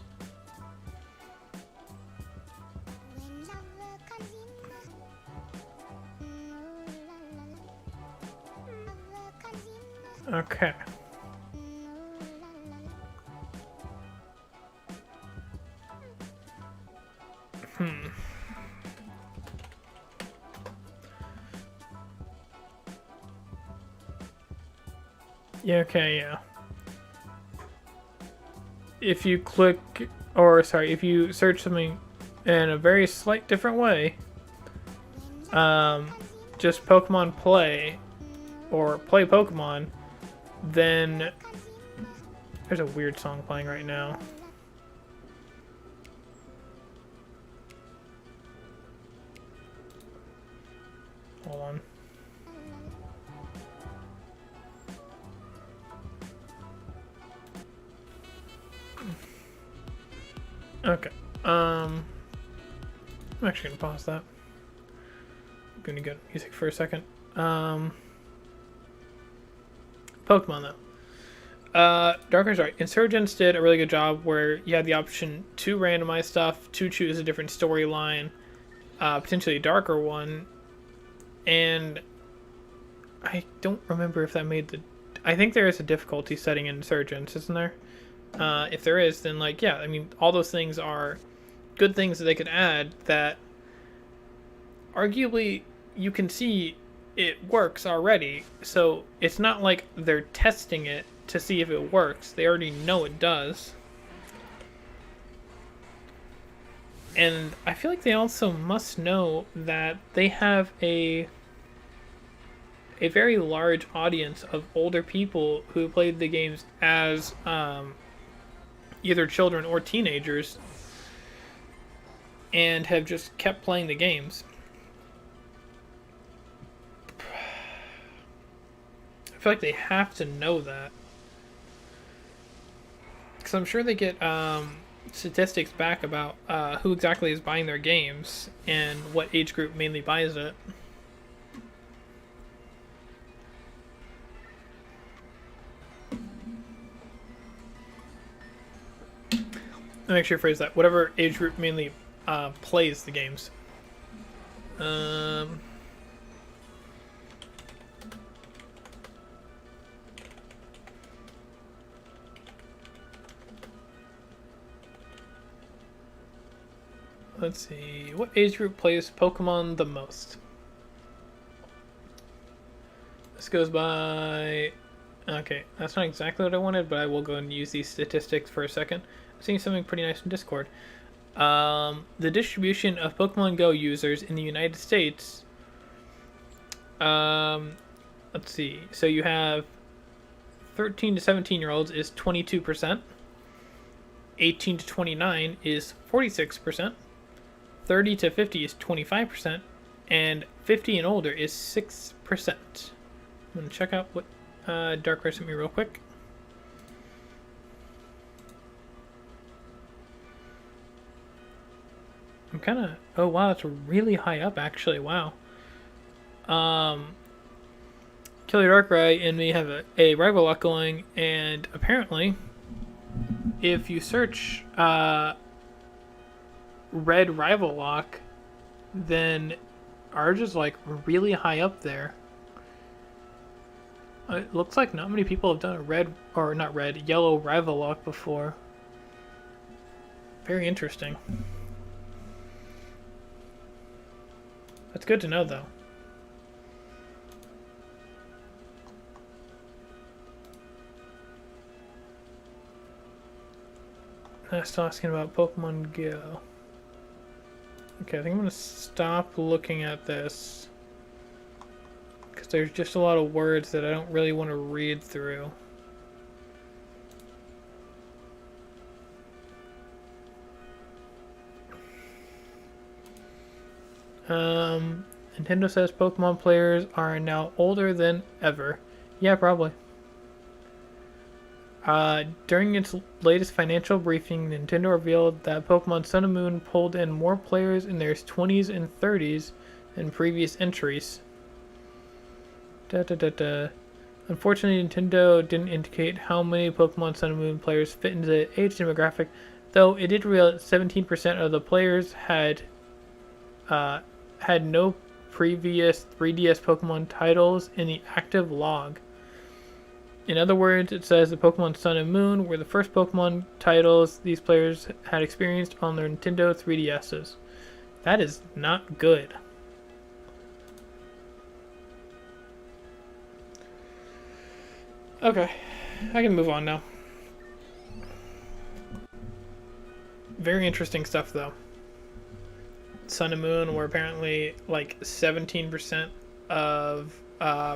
S1: Okay. Yeah, okay, yeah. If you click, or sorry, if you search something in a very slight different way, just Pokemon Play, or Play Pokemon, then there's a weird song playing right now. Hold on. Okay. I'm actually gonna pause that. I'm gonna get music for a second. Pokemon though. Darker's right. Insurgents did a really good job where you had the option to randomize stuff, to choose a different storyline, potentially a darker one, and I don't remember if that made the. I think there is a difficulty setting in Insurgents, isn't there? If there is, then like yeah, I mean all those things are good things that they could add that arguably you can see it works already. So it's not like they're testing it to see if it works. They already know it does. And I feel like they also must know that they have a very large audience of older people who played the games as either children or teenagers and have just kept playing the games. I feel like they have to know that. Because I'm sure they get statistics back about who exactly is buying their games and what age group mainly buys it. Let me make sure to phrase that. Whatever age group mainly plays the games. Let's see. What age group plays Pokemon the most? This goes by... Okay, that's not exactly what I wanted, but I will go and use these statistics for a second. I'm seeing something pretty nice in Discord. The distribution of Pokemon Go users in the United States. Let's see. So you have 13 to 17-year-olds is 22%. 18 to 29 is 46%. 30 to 50 is 25%. And 50 and older is 6%. I'm going to check out what Dark sent me real quick. I'm kind of... Oh, wow, that's really high up, actually. Wow. Killer Darkrai and me have a rival lock going, and apparently, if you search red rival lock, then ours is like really high up there. It looks like not many people have done a red, or not red, yellow rival lock before. Very interesting. That's good to know, though. I was asking about Pokemon Go. Okay, I think I'm going to stop looking at this. Because there's just a lot of words that I don't really want to read through. Nintendo says Pokemon players are now older than ever. Yeah, probably. During its latest financial briefing, Nintendo revealed that Pokemon Sun and Moon pulled in more players in their 20s and 30s than previous entries. Unfortunately, Nintendo didn't indicate how many Pokemon Sun and Moon players fit into the age demographic, though it did reveal that 17% of the players had no previous 3DS Pokemon titles in the active log. In other words, it says the Pokemon Sun and Moon were the first Pokemon titles these players had experienced on their Nintendo 3DSs. That is not good. Okay, I can move on now. Very interesting stuff, though. Sun and Moon were apparently like 17% of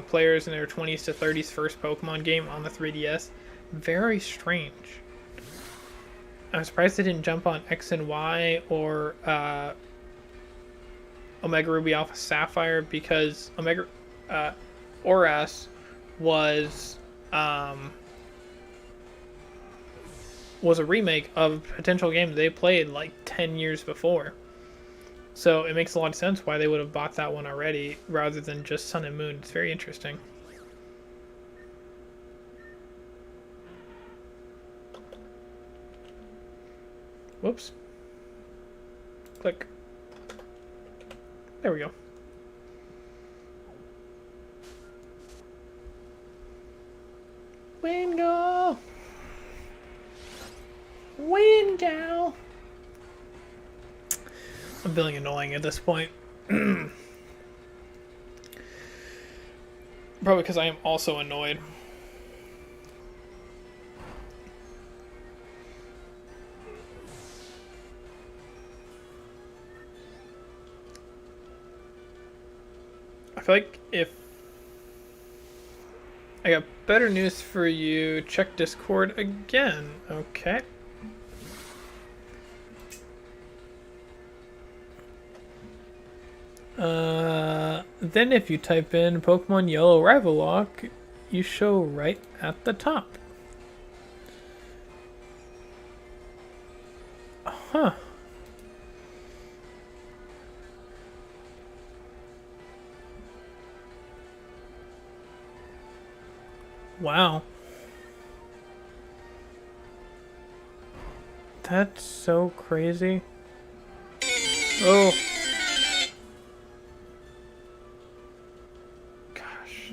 S1: players in their 20s to 30s first Pokemon game on the 3DS. Very strange. I'm surprised they didn't jump on X and Y or Omega Ruby Alpha Sapphire, because Omega ORAS was a remake of a potential game they played like 10 years before. So it makes a lot of sense why they would have bought that one already rather than just Sun and Moon. It's very interesting. Whoops. Click. There we go. WINGULL! WINGULL! I'm feeling annoying at this point. Probably because I am also annoyed. I feel like if I got better news for you, check Discord again. Okay. Then if you type in Pokemon Yellow Rival Lock, you show right at the top. Huh. Wow. That's so crazy. Oh. Gosh.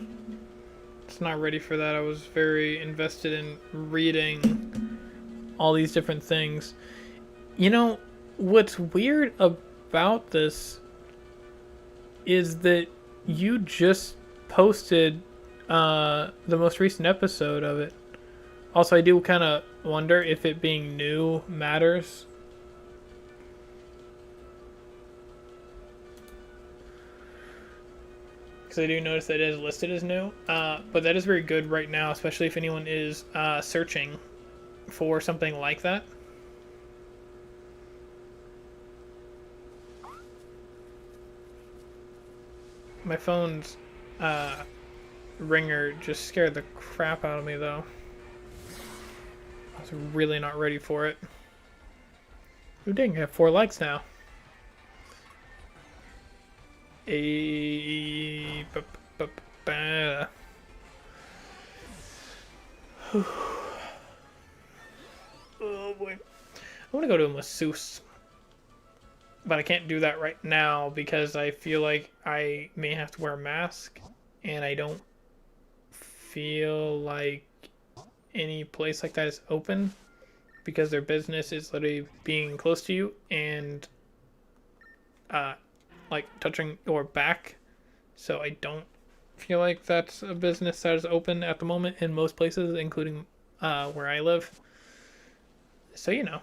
S1: It's not ready for that. I was very invested in reading all these different things. You know, what's weird about this is that you just posted the most recent episode of it. Also, I do kind of wonder if it being new matters. Because I do notice that it is listed as new. But that is very good right now, especially if anyone is searching for something like that. My phone's ringer just scared the crap out of me, though. I was really not ready for it. Ooh, dang, I have 4 likes now. Oh boy. I want to go to a masseuse. But I can't do that right now because I feel like I may have to wear a mask, and I don't feel like any place like that is open because their business is literally being close to you and like touching your back. So I don't feel like that's a business that is open at the moment in most places, including where I live. So, you know.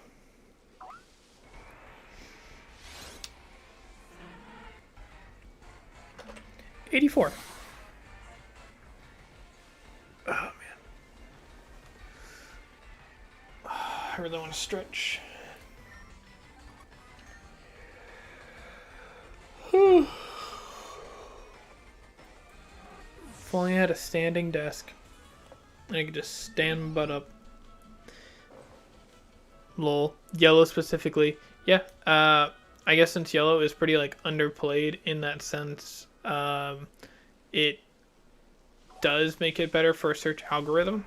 S1: $84. Oh man. I really want to stretch. Whew. If only I had a standing desk. I could just stand my butt up. Lol. Yellow specifically. Yeah, I guess since yellow is pretty like underplayed in that sense, it does make it better for a search algorithm.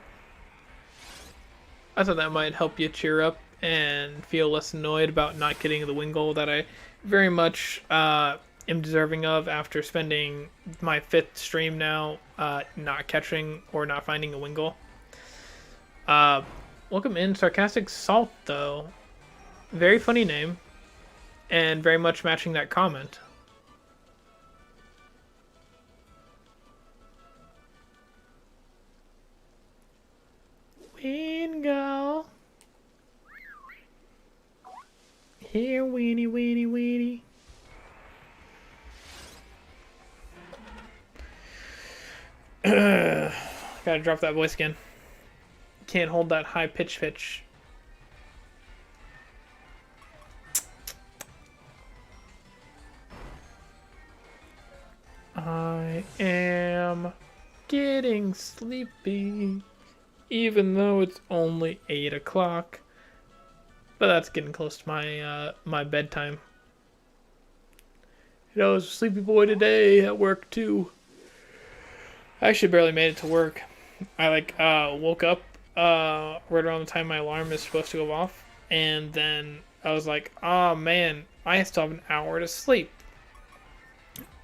S1: I thought that might help you cheer up and feel less annoyed about not getting the WINGULL that I very much am deserving of after spending my 5th stream now not catching or not finding a WINGULL. Welcome in, Sarcastic Salt, though. Very funny name, and very much matching that comment. WINGULL. Here, weenie, weenie, weenie. Gotta drop that voice again. Can't hold that high pitch. I am getting sleepy, even though it's only 8 o'clock. But that's getting close to my my bedtime. You know, I was a sleepy boy today at work too. I actually barely made it to work. I woke up right around the time my alarm is supposed to go off, and then I was like, oh man, I still have an hour to sleep.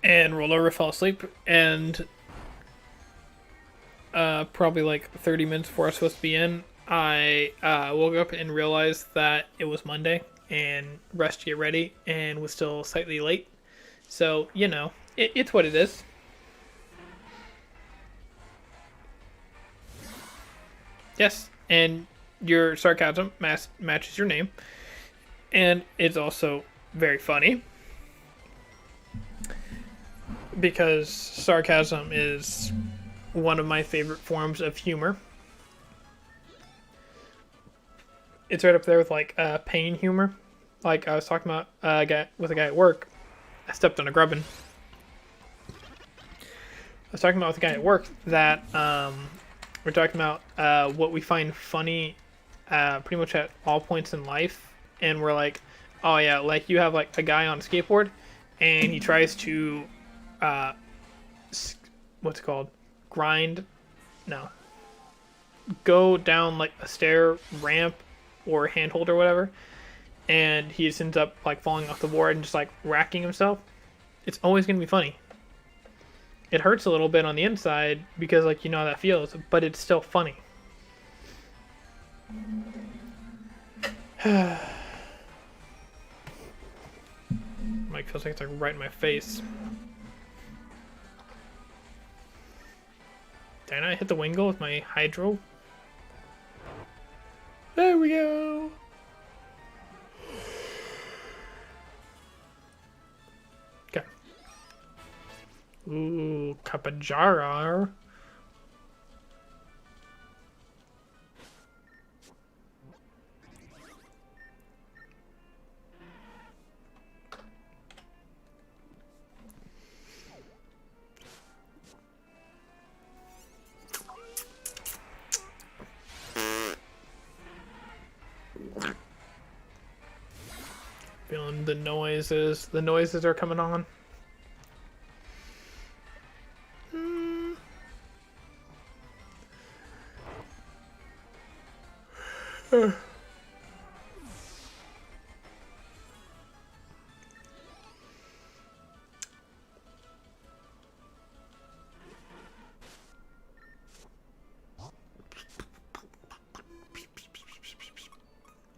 S1: And rolled over, fell asleep, and probably like 30 minutes before I was supposed to be in, I woke up and realized that it was Monday and rushed to get ready and was still slightly late. So, you know, it's what it is. Yes, and your sarcasm matches your name. And it's also very funny. Because sarcasm is one of my favorite forms of humor. It's right up there with like pain humor. Like I was talking about a guy at work. I stepped on a grubbin. I was talking about with a guy at work that we're talking about what we find funny pretty much at all points in life, and we're like, oh yeah, like you have like a guy on a skateboard and he tries to what's it called? Go down like a stair ramp or handhold or whatever, and he just ends up like falling off the board and just like racking himself. It's always gonna be funny. It hurts a little bit on the inside because like you know how that feels, but it's still funny. Mike feels like it's like right in my face. Did I hit the WINGULL with my hydro? There we go. Okay. Ooh, Kapajara. Feeling the noises. The noises are coming on. I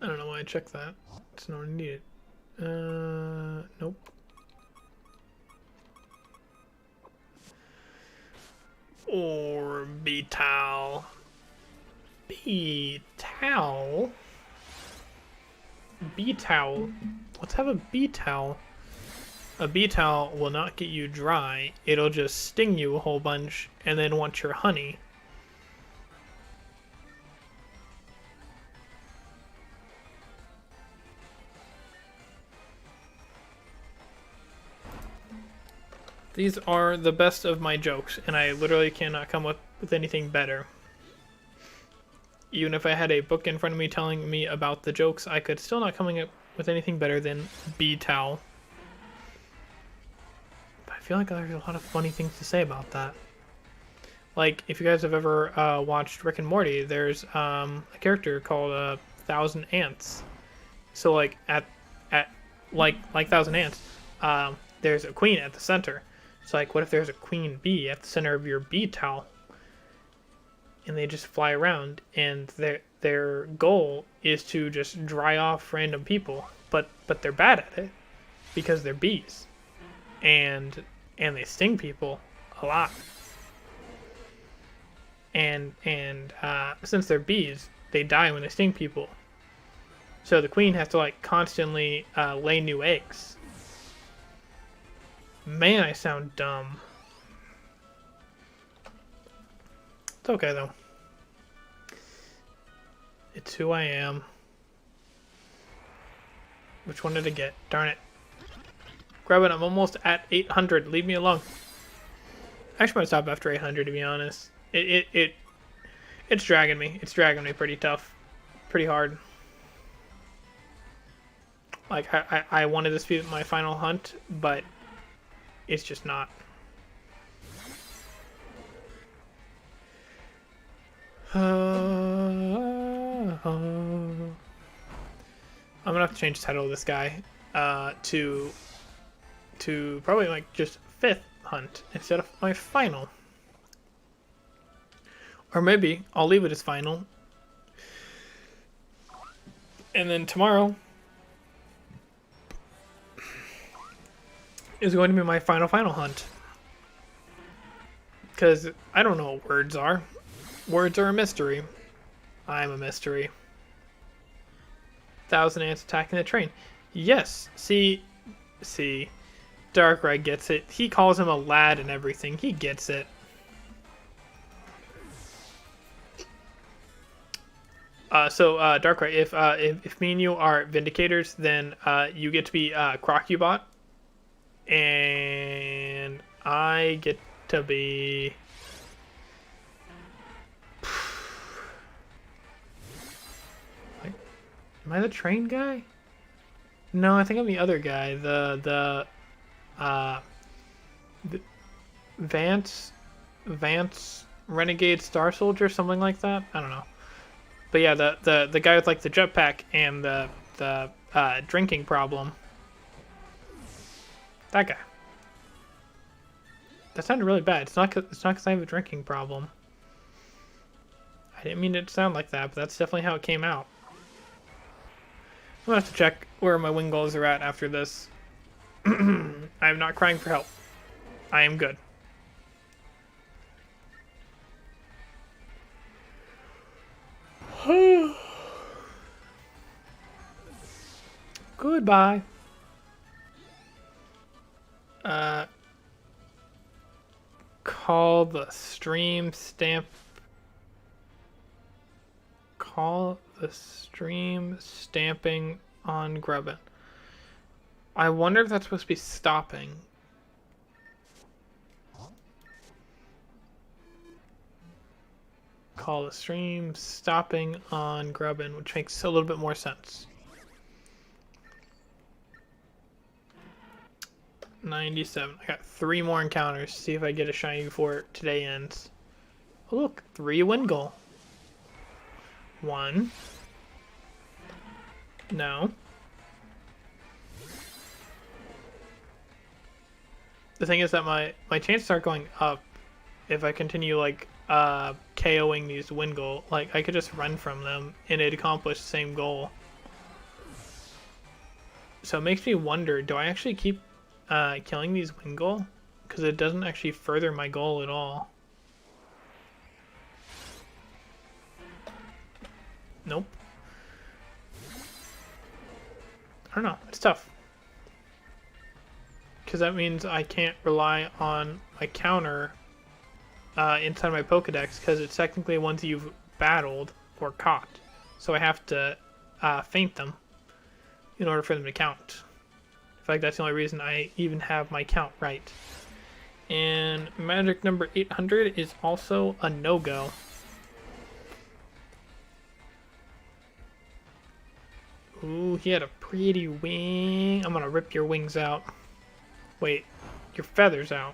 S1: don't know why I checked that. It's not needed. Nope. Orbital. B-towel? B-towel? Let's have a B-towel. A B-towel will not get you dry. It'll just sting you a whole bunch and then want your honey. These are the best of my jokes, and I literally cannot come up with anything better. Even if I had a book in front of me telling me about the jokes, I could still not coming up with anything better than bee towel. But I feel like there's a lot of funny things to say about that. Like, if you guys have ever watched Rick and Morty, there's a character called 1,000 Ants. So like at like 1,000 ants, there's a queen at the center. So like, what if there's a queen bee at the center of your bee towel? And they just fly around, and their goal is to just dry off random people, but they're bad at it because they're bees, and they sting people a lot. And since they're bees, they die when they sting people. So the queen has to like constantly lay new eggs. Man, I sound dumb. It's okay, though. It's who I am. Which one did I get? Darn it. Grab it, I'm almost at 800. Leave me alone. I actually might stop after 800, to be honest. It's dragging me. It's dragging me pretty tough. Pretty hard. Like, I wanted this to be my final hunt, but it's just not. I'm gonna have to change the title of this guy to probably like just 5th hunt instead of my final. Or maybe I'll leave it as final. And then tomorrow is going to be my final hunt. Because I don't know what words are. Words are a mystery. I'm a mystery. 1,000 ants attacking the train. Yes, see, DrCloud gets it. He calls him a lad and everything. He gets it. So DrCloud, if me and you are Vindicators, then you get to be Crocubot, and I get to be. Am I the train guy? No, I think I'm the other guy. The Vance Renegade Star Soldier, something like that. I don't know. But yeah, the guy with like the jetpack and the drinking problem. That guy. That sounded really bad. It's not because I have a drinking problem. I didn't mean it to sound like that, but that's definitely how it came out. I'm gonna have to check where my WINGULLs are at after this. I am not crying for help. I am good. Goodbye. Call the stream stamp. Call the stream stamping on Grubbin. I wonder if that's supposed to be stopping. Call the stream stopping on Grubbin, which makes a little bit more sense. 97. I got 3 more encounters. See if I get a shiny before today ends. Oh look, 3 WINGULL. 1. No. The thing is that my chances are going up if I continue like KOing these WINGULL. Like I could just run from them and it accomplished the same goal. So it makes me wonder, do I actually keep killing these WINGULL? Because it doesn't actually further my goal at all. Nope. I don't know. It's tough. Because that means I can't rely on my counter inside my Pokedex, because it's technically ones you've battled or caught. So I have to feint them in order for them to count. In fact, that's the only reason I even have my count right. And magic number 800 is also a no-go. Ooh, he had a pretty wing. I'm gonna rip your wings out. Wait, your feathers out.